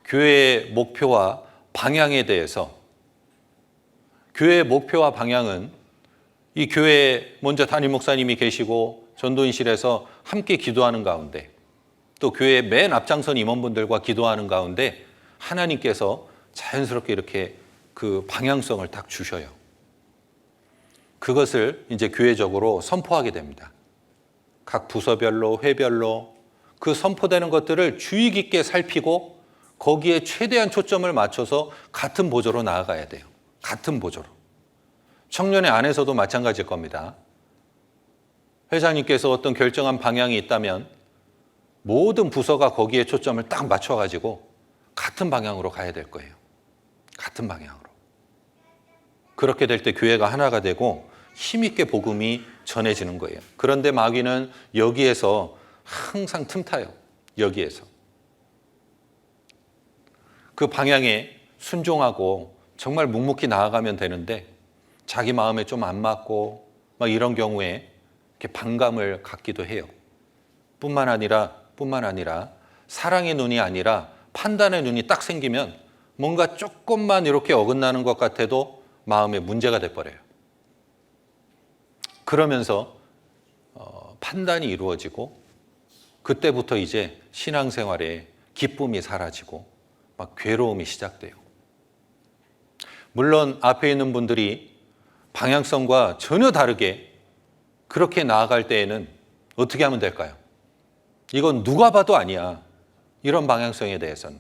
교회의 목표와 방향에 대해서, 교회의 목표와 방향은 이 교회에 먼저 담임 목사님이 계시고 전도인실에서 함께 기도하는 가운데, 또 교회의 맨 앞장선 임원분들과 기도하는 가운데 하나님께서 자연스럽게 이렇게 그 방향성을 딱 주셔요. 그것을 이제 교회적으로 선포하게 됩니다. 각 부서별로, 회별로 그 선포되는 것들을 주의 깊게 살피고 거기에 최대한 초점을 맞춰서 같은 보조로 나아가야 돼요. 같은 보조로. 청년회 안에서도 마찬가지일 겁니다. 회장님께서 어떤 결정한 방향이 있다면 모든 부서가 거기에 초점을 딱 맞춰가지고 같은 방향으로 가야 될 거예요. 같은 방향으로. 그렇게 될 때 교회가 하나가 되고 힘있게 복음이 전해지는 거예요. 그런데 마귀는 여기에서 항상 틈타요. 여기에서. 그 방향에 순종하고 정말 묵묵히 나아가면 되는데 자기 마음에 좀 안 맞고 막 이런 경우에 이렇게 반감을 갖기도 해요. 뿐만 아니라 사랑의 눈이 아니라 판단의 눈이 딱 생기면 뭔가 조금만 이렇게 어긋나는 것 같아도 마음에 문제가 돼버려요. 그러면서 판단이 이루어지고 그때부터 이제 신앙생활에 기쁨이 사라지고 막 괴로움이 시작돼요. 물론 앞에 있는 분들이 방향성과 전혀 다르게 그렇게 나아갈 때에는 어떻게 하면 될까요? 이건 누가 봐도 아니야. 이런 방향성에 대해서는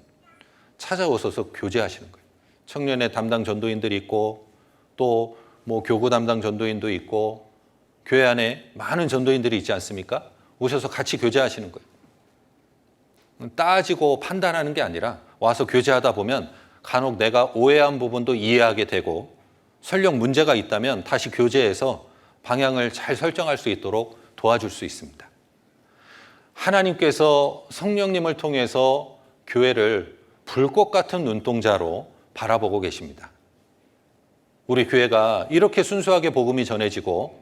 찾아오셔서 교제하시는 거예요. 청년회 담당 전도인들이 있고 또 뭐 교구 담당 전도인도 있고 교회 안에 많은 전도인들이 있지 않습니까? 오셔서 같이 교제하시는 거예요. 따지고 판단하는 게 아니라 와서 교제하다 보면 간혹 내가 오해한 부분도 이해하게 되고 설령 문제가 있다면 다시 교제해서 방향을 잘 설정할 수 있도록 도와줄 수 있습니다. 하나님께서 성령님을 통해서 교회를 불꽃 같은 눈동자로 바라보고 계십니다. 우리 교회가 이렇게 순수하게 복음이 전해지고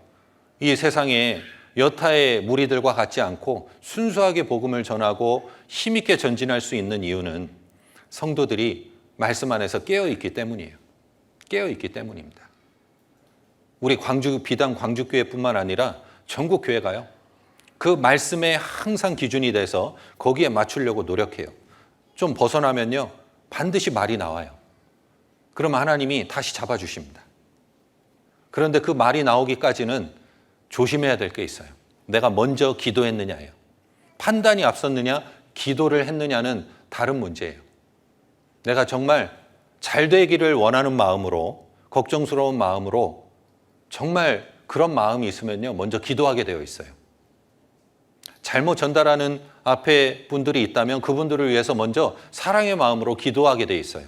이 세상에 여타의 무리들과 같지 않고 순수하게 복음을 전하고 힘있게 전진할 수 있는 이유는 성도들이 말씀 안에서 깨어있기 때문이에요. 깨어있기 때문입니다. 우리 비단 광주교회뿐만 아니라 전국 교회가요. 그 말씀에 항상 기준이 돼서 거기에 맞추려고 노력해요. 좀 벗어나면요. 반드시 말이 나와요. 그러면 하나님이 다시 잡아주십니다. 그런데 그 말이 나오기까지는 조심해야 될 게 있어요. 내가 먼저 기도했느냐예요. 판단이 앞섰느냐, 기도를 했느냐는 다른 문제예요. 내가 정말 잘 되기를 원하는 마음으로, 걱정스러운 마음으로 정말 그런 마음이 있으면요. 먼저 기도하게 되어 있어요. 잘못 전달하는 앞에 분들이 있다면 그분들을 위해서 먼저 사랑의 마음으로 기도하게 되어 있어요.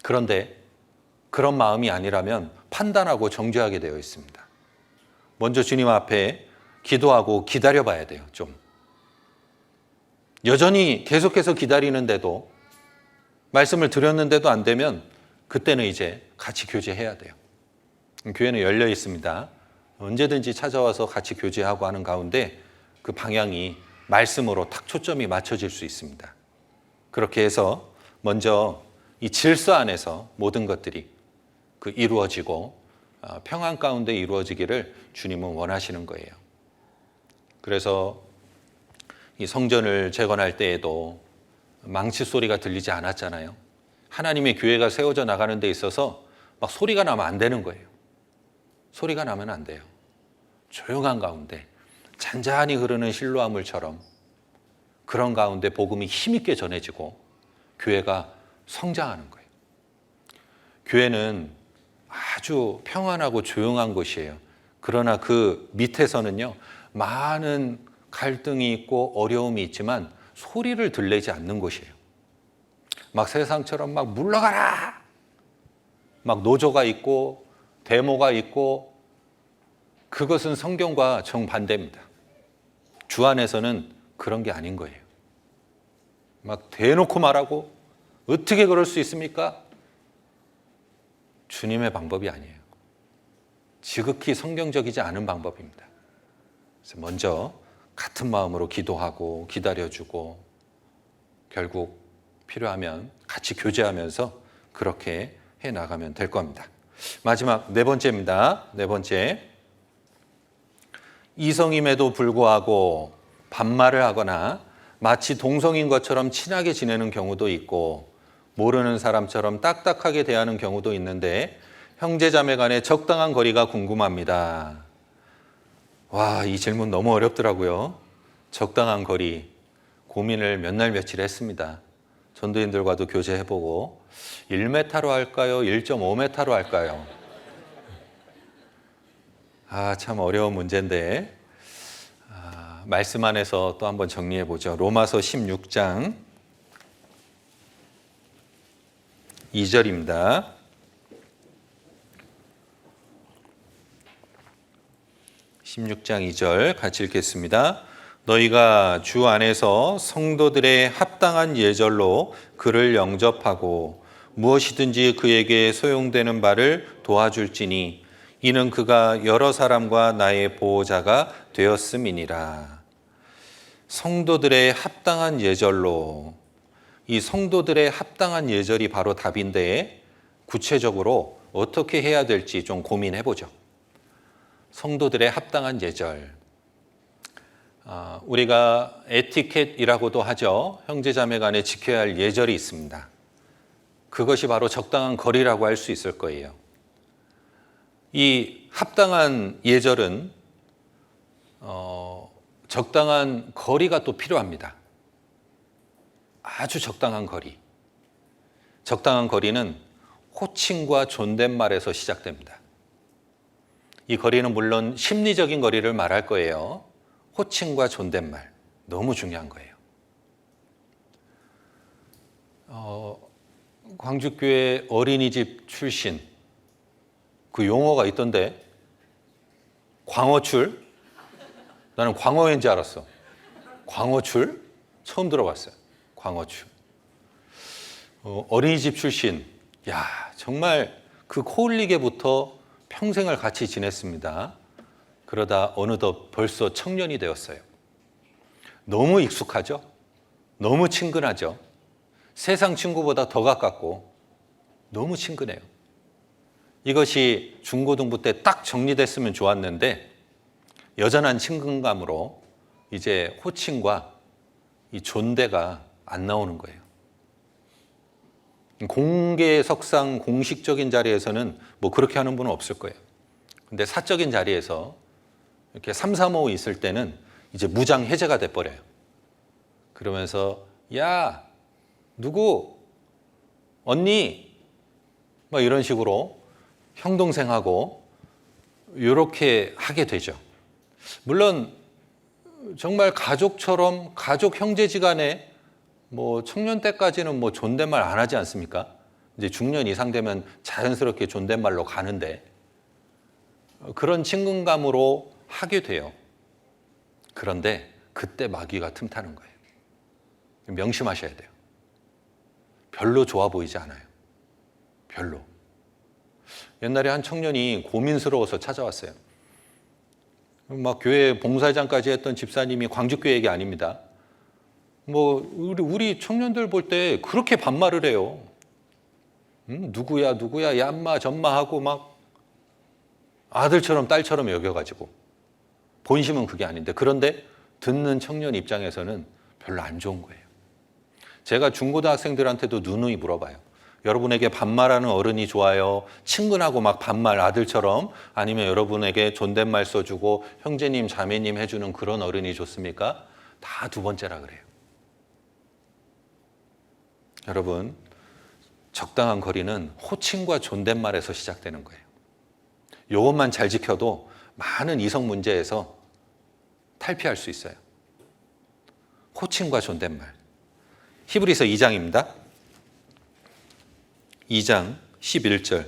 그런데 그런 마음이 아니라면 판단하고 정죄하게 되어 있습니다. 먼저 주님 앞에 기도하고 기다려봐야 돼요. 좀. 여전히 계속해서 기다리는데도 말씀을 드렸는데도 안 되면 그때는 이제 같이 교제해야 돼요. 교회는 열려 있습니다. 언제든지 찾아와서 같이 교제하고 하는 가운데 그 방향이 말씀으로 탁 초점이 맞춰질 수 있습니다. 그렇게 해서 먼저 이 질서 안에서 모든 것들이 이루어지고 평안 가운데 이루어지기를 주님은 원하시는 거예요. 그래서 이 성전을 재건할 때에도 망치 소리가 들리지 않았잖아요. 하나님의 교회가 세워져 나가는 데 있어서 막 소리가 나면 안 되는 거예요. 소리가 나면 안 돼요. 조용한 가운데 잔잔히 흐르는 실로아물처럼 그런 가운데 복음이 힘있게 전해지고 교회가 성장하는 거예요. 교회는 아주 평안하고 조용한 곳이에요. 그러나 그 밑에서는요, 많은 갈등이 있고 어려움이 있지만 소리를 들리지 않는 곳이에요. 막 세상처럼 막 물러가라! 막 노조가 있고 데모가 있고, 그것은 성경과 정반대입니다. 주 안에서는 그런 게 아닌 거예요. 막 대놓고 말하고 어떻게 그럴 수 있습니까? 주님의 방법이 아니에요. 지극히 성경적이지 않은 방법입니다. 그래서 먼저 같은 마음으로 기도하고 기다려주고, 결국 필요하면 같이 교제하면서 그렇게 해나가면 될 겁니다. 마지막 네 번째입니다. 네 번째, 이성임에도 불구하고 반말을 하거나 마치 동성인 것처럼 친하게 지내는 경우도 있고, 모르는 사람처럼 딱딱하게 대하는 경우도 있는데 형제자매 간의 적당한 거리가 궁금합니다. 와, 이 질문 너무 어렵더라고요. 적당한 거리, 고민을 몇 날 며칠 했습니다. 전도인들과도 교제해보고 1m로 할까요? 1.5m로 할까요? 참 어려운 문제인데, 말씀 안에서 또 한번 정리해보죠. 로마서 16장 2절입니다. (16장 2절) 같이 읽겠습니다. 너희가 주 안에서 성도들의 합당한 예절로 그를 영접하고 무엇이든지 그에게 소용되는 바를 도와줄지니 이는 그가 여러 사람과 나의 보호자가 되었음이니라. 성도들의 합당한 예절로, 이 성도들의 합당한 예절이 바로 답인데, 구체적으로 어떻게 해야 될지 좀 고민해보죠. 성도들의 합당한 예절, 우리가 에티켓이라고도 하죠. 형제자매 간에 지켜야 할 예절이 있습니다. 그것이 바로 적당한 거리라고 할 수 있을 거예요. 이 합당한 예절은 적당한 거리가 또 필요합니다. 아주 적당한 거리. 적당한 거리는 호칭과 존댓말에서 시작됩니다. 이 거리는 물론 심리적인 거리를 말할 거예요. 호칭과 존댓말, 너무 중요한 거예요. 광주교회 어린이집 출신, 그 용어가 있던데, 광어출? 나는 광어인 줄 알았어. 광어출? 처음 들어봤어요. 광어출. 어린이집 출신, 야, 정말 그 코흘리게부터 평생을 같이 지냈습니다. 그러다 어느덧 벌써 청년이 되었어요. 너무 익숙하죠? 너무 친근하죠? 세상 친구보다 더 가깝고 너무 친근해요. 이것이 중고등부 때 딱 정리됐으면 좋았는데, 여전한 친근감으로 이제 호칭과 이 존대가 안 나오는 거예요. 공개석상 공식적인 자리에서는 뭐 그렇게 하는 분은 없을 거예요. 근데 사적인 자리에서 이렇게 3, 4, 5 있을 때는 이제 무장 해제가 돼버려요. 그러면서 야, 누구, 언니, 뭐 이런 식으로 형, 동생하고 이렇게 하게 되죠. 물론 정말 가족처럼, 가족 형제지간에 뭐 청년 때까지는 뭐 존댓말 안 하지 않습니까? 이제 중년 이상 되면 자연스럽게 존댓말로 가는데, 그런 친근감으로 하게 돼요. 그런데 그때 마귀가 틈타는 거예요. 명심하셔야 돼요. 별로 좋아 보이지 않아요. 별로. 옛날에 한 청년이 고민스러워서 찾아왔어요. 막 교회 봉사장까지 했던 집사님이, 광주교회 얘기 아닙니다. 뭐 우리 청년들 볼 때 그렇게 반말을 해요. 누구야 누구야 얌마 점마 하고 막 아들처럼 딸처럼 여겨가지고, 본심은 그게 아닌데, 그런데 듣는 청년 입장에서는 별로 안 좋은 거예요. 제가 중고등학생들한테도 누누이 물어봐요. 여러분에게 반말하는 어른이 좋아요? 친근하고 막 반말 아들처럼, 아니면 여러분에게 존댓말 써주고 형제님 자매님 해주는 그런 어른이 좋습니까? 다 두 번째라 그래요. 여러분, 적당한 거리는 호칭과 존댓말에서 시작되는 거예요. 이것만 잘 지켜도 많은 이성 문제에서 탈피할 수 있어요. 호칭과 존댓말. 히브리서 2장입니다. 2장 11절.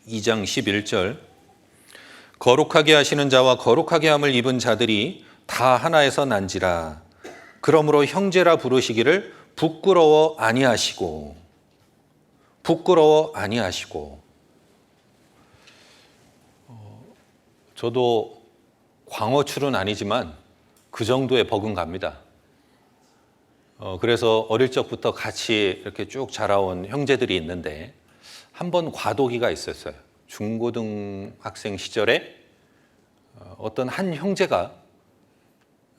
(2장 11절) 거룩하게 하시는 자와 거룩하게 함을 입은 자들이 다 하나에서 난지라. 그러므로 형제라 부르시기를 부끄러워 아니하시고. 저도 광어출은 아니지만 그 정도의 버금갑니다. 그래서 어릴 적부터 같이 이렇게 쭉 자라온 형제들이 있는데 한 번 과도기가 있었어요. 중고등학생 시절에 어떤 한 형제가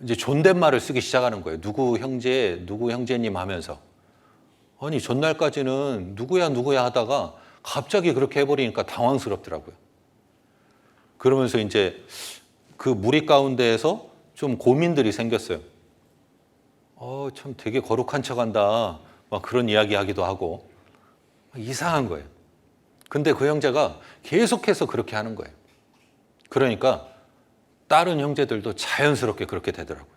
이제 존댓말을 쓰기 시작하는 거예요. 누구 형제, 누구 형제님 하면서. 아니, 전날까지는 누구야 하다가 갑자기 그렇게 해버리니까 당황스럽더라고요. 그러면서 이제 그 무리 가운데에서 좀 고민들이 생겼어요. 참 되게 거룩한 척한다. 막 그런 이야기 하기도 하고. 이상한 거예요. 근데 그 형제가 계속해서 그렇게 하는 거예요. 그러니까 다른 형제들도 자연스럽게 그렇게 되더라고요.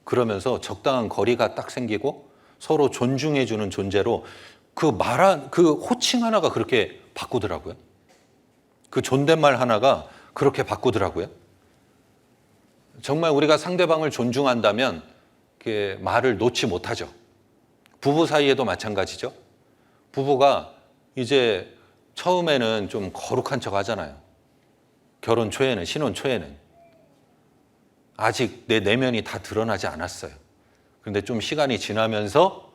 그러면서 적당한 거리가 딱 생기고 서로 존중해주는 존재로 그 호칭 하나가 그렇게 바꾸더라고요. 그 존댓말 하나가 그렇게 바꾸더라고요. 정말 우리가 상대방을 존중한다면 말을 놓지 못하죠. 부부 사이에도 마찬가지죠. 부부가 이제 처음에는 좀 거룩한 척 하잖아요. 결혼 초에는, 신혼 초에는. 아직 내 내면이 다 드러나지 않았어요. 그런데 좀 시간이 지나면서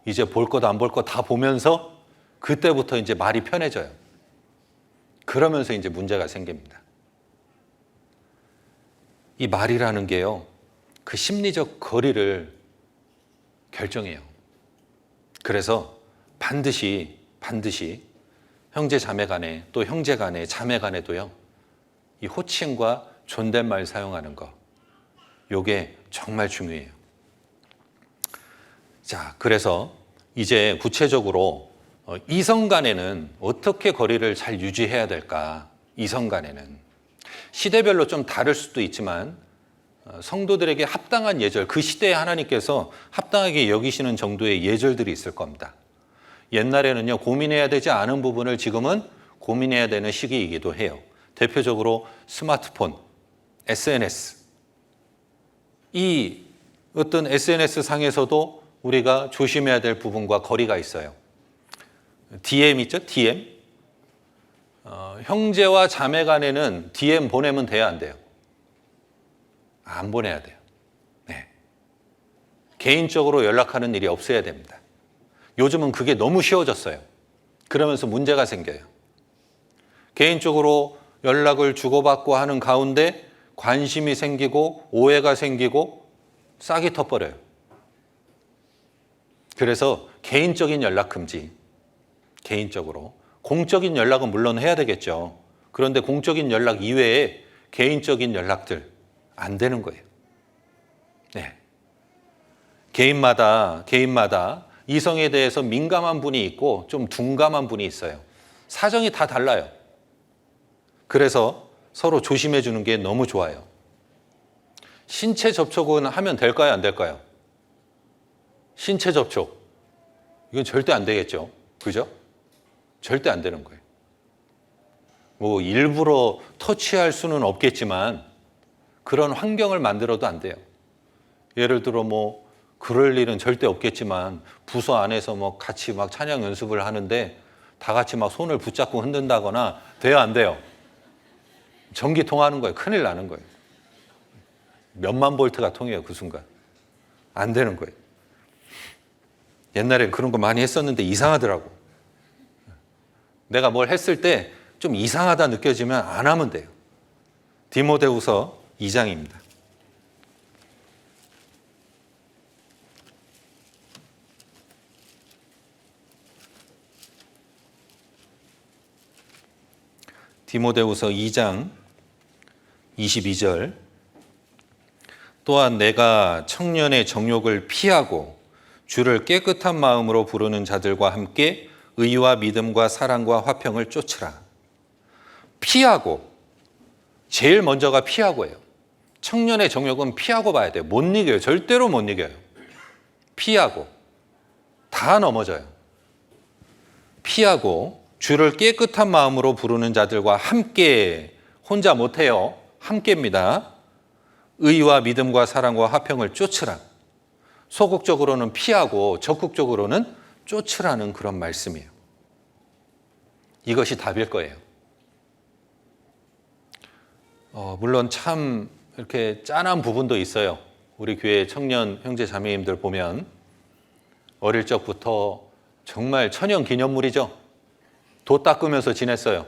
이제 볼 것 안 볼 것 다 보면서 그때부터 이제 말이 편해져요. 그러면서 이제 문제가 생깁니다. 이 말이라는 게요, 그 심리적 거리를 결정해요. 그래서 반드시 형제 자매 간에, 또 형제 간에, 자매 간에도요, 이 호칭과 존댓말 사용하는 거, 요게 정말 중요해요. 자, 그래서 이제 구체적으로 이성 간에는 어떻게 거리를 잘 유지해야 될까? 이성 간에는 시대별로 좀 다를 수도 있지만 성도들에게 합당한 예절, 그 시대에 하나님께서 합당하게 여기시는 정도의 예절들이 있을 겁니다. 옛날에는요, 고민해야 되지 않은 부분을 지금은 고민해야 되는 시기이기도 해요. 대표적으로 스마트폰, SNS. 이 어떤 SNS 상에서도 우리가 조심해야 될 부분과 거리가 있어요. DM 있죠? DM. 형제와 자매 간에는 DM 보내면 돼야 안 돼요? 안 보내야 돼요. 네. 개인적으로 연락하는 일이 없어야 됩니다. 요즘은 그게 너무 쉬워졌어요. 그러면서 문제가 생겨요. 개인적으로 연락을 주고받고 하는 가운데 관심이 생기고 오해가 생기고 싹이 터버려요. 그래서 개인적인 연락 금지. 개인적으로. 공적인 연락은 물론 해야 되겠죠. 그런데 공적인 연락 이외에 개인적인 연락들 안 되는 거예요. 네. 개인마다 이성에 대해서 민감한 분이 있고 좀 둔감한 분이 있어요. 사정이 다 달라요. 그래서 서로 조심해 주는 게 너무 좋아요. 신체 접촉은 하면 될까요? 안 될까요? 신체 접촉. 이건 절대 안 되겠죠. 그죠? 절대 안 되는 거예요. 뭐 일부러 터치할 수는 없겠지만 그런 환경을 만들어도 안 돼요. 예를 들어 뭐 그럴 일은 절대 없겠지만 부서 안에서 뭐 같이 막 찬양 연습을 하는데 다 같이 막 손을 붙잡고 흔든다거나 돼요, 안 돼요? 전기 통하는 거예요. 큰일 나는 거예요. 몇만 볼트가 통해요, 그 순간. 안 되는 거예요. 옛날엔 그런 거 많이 했었는데 이상하더라고. 내가 뭘 했을 때 좀 이상하다 느껴지면 안 하면 돼요. 디모데후서 2장입니다. 디모데후서 2장 22절. 또한 내가 청년의 정욕을 피하고 주를 깨끗한 마음으로 부르는 자들과 함께 의와 믿음과 사랑과 화평을 쫓으라. 피하고, 제일 먼저가 피하고예요. 청년의 정욕은 피하고 봐야 돼요. 못 이겨요. 절대로 못 이겨요. 피하고 다 넘어져요. 피하고 주를 깨끗한 마음으로 부르는 자들과 함께, 혼자 못해요. 함께입니다. 의와 믿음과 사랑과 화평을 쫓으라. 소극적으로는 피하고 적극적으로는 쫓으라는 그런 말씀이에요. 이것이 답일 거예요. 물론 참 이렇게 짠한 부분도 있어요. 우리 교회 청년 형제 자매님들 보면 어릴 적부터 정말 천연 기념물이죠. 도 닦으면서 지냈어요.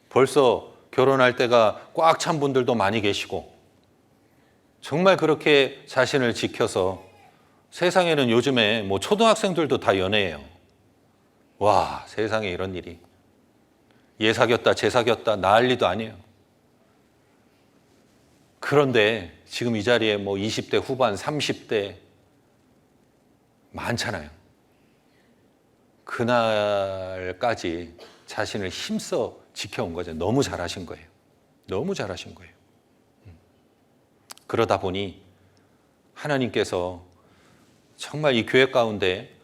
벌써 결혼할 때가 꽉 찬 분들도 많이 계시고, 정말 그렇게 자신을 지켜서, 세상에는 요즘에 뭐 초등학생들도 다 연애해요. 와, 세상에 이런 일이. 얘 사귀었다, 쟤 사귀었다, 난리도 아니에요. 그런데 지금 이 자리에 뭐 20대 후반, 30대 많잖아요. 그날까지 자신을 힘써 지켜온 거죠. 너무 잘하신 거예요. 너무 잘하신 거예요. 그러다 보니 하나님께서 정말 이 교회 가운데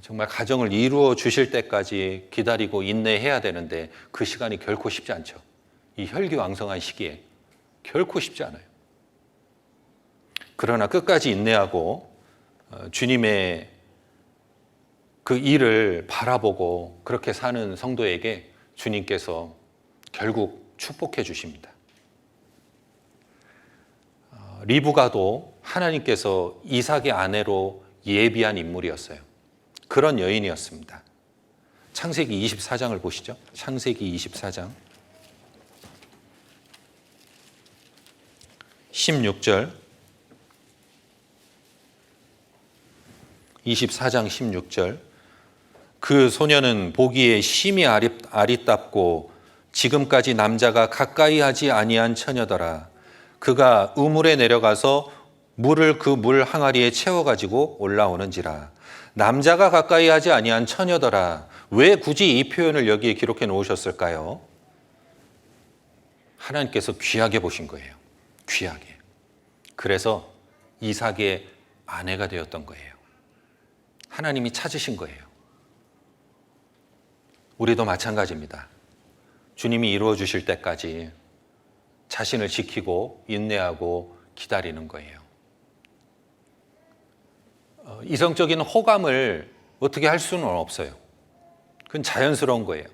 정말 가정을 이루어 주실 때까지 기다리고 인내해야 되는데 그 시간이 결코 쉽지 않죠. 이 혈기왕성한 시기에 결코 쉽지 않아요. 그러나 끝까지 인내하고 주님의 그 일을 바라보고 그렇게 사는 성도에게 주님께서 결국 축복해 주십니다. 리브가도 하나님께서 이삭의 아내로 예비한 인물이었어요. 그런 여인이었습니다. 창세기 24장을 보시죠. 창세기 24장 16절, 24장 16절. 그 소녀는 보기에 심히 아리답고 지금까지 남자가 가까이 하지 아니한 처녀더라. 그가 우물에 내려가서 물을 그 물 항아리에 채워가지고 올라오는지라. 남자가 가까이 하지 아니한 처녀더라. 왜 굳이 이 표현을 여기에 기록해 놓으셨을까요? 하나님께서 귀하게 보신 거예요. 귀하게. 그래서 이삭의 아내가 되었던 거예요. 하나님이 찾으신 거예요. 우리도 마찬가지입니다. 주님이 이루어 주실 때까지 자신을 지키고 인내하고 기다리는 거예요. 이성적인 호감을 어떻게 할 수는 없어요. 그건 자연스러운 거예요.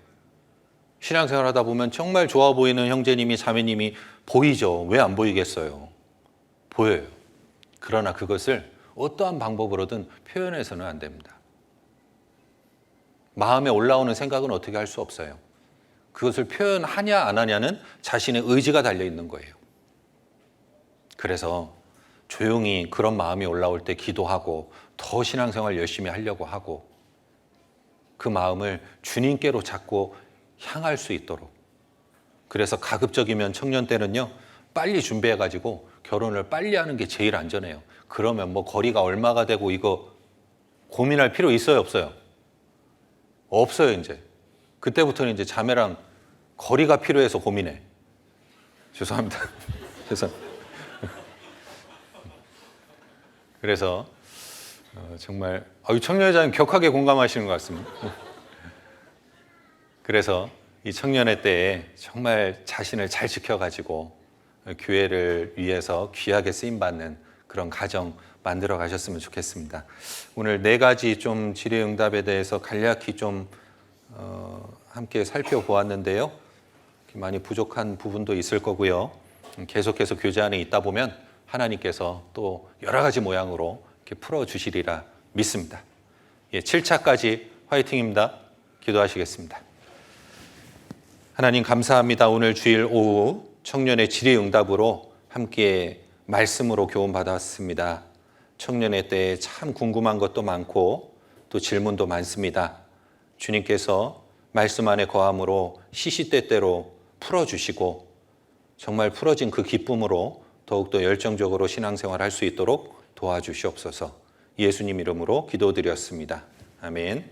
신앙생활 하다 보면 정말 좋아 보이는 형제님이, 자매님이 보이죠. 왜 안 보이겠어요? 보여요. 그러나 그것을 어떠한 방법으로든 표현해서는 안 됩니다. 마음에 올라오는 생각은 어떻게 할 수 없어요. 그것을 표현하냐 안 하냐는 자신의 의지가 달려 있는 거예요. 그래서 조용히 그런 마음이 올라올 때 기도하고 더 신앙생활 열심히 하려고 하고 그 마음을 주님께로 자꾸 향할 수 있도록. 그래서 가급적이면 청년 때는요, 빨리 준비해가지고 결혼을 빨리 하는 게 제일 안전해요. 그러면 뭐 거리가 얼마가 되고 이거 고민할 필요 있어요, 없어요? 없어요, 이제. 그때부터는 이제 자매랑 거리가 필요해서 고민해. 죄송합니다. 죄송합니다. 그래서 정말 청년회장님 격하게 공감하시는 것 같습니다. 그래서 이 청년회 때에 정말 자신을 잘 지켜가지고 교회를 위해서 귀하게 쓰임받는 그런 가정 만들어 가셨으면 좋겠습니다. 오늘 4가지 좀 질의응답에 대해서 간략히 좀 함께 살펴보았는데요. 많이 부족한 부분도 있을 거고요. 계속해서 교제 안에 있다 보면 하나님께서 또 여러 가지 모양으로 이렇게 풀어주시리라 믿습니다. 7차까지 화이팅입니다. 기도하시겠습니다. 하나님 감사합니다. 오늘 주일 오후 청년의 질의응답으로 함께 말씀으로 교훈받았습니다. 청년의 때에 참 궁금한 것도 많고 또 질문도 많습니다. 주님께서 말씀 안에 거함으로 시시때때로 풀어주시고 정말 풀어진 그 기쁨으로 더욱더 열정적으로 신앙생활 할 수 있도록 도와주시옵소서. 예수님 이름으로 기도드렸습니다. 아멘.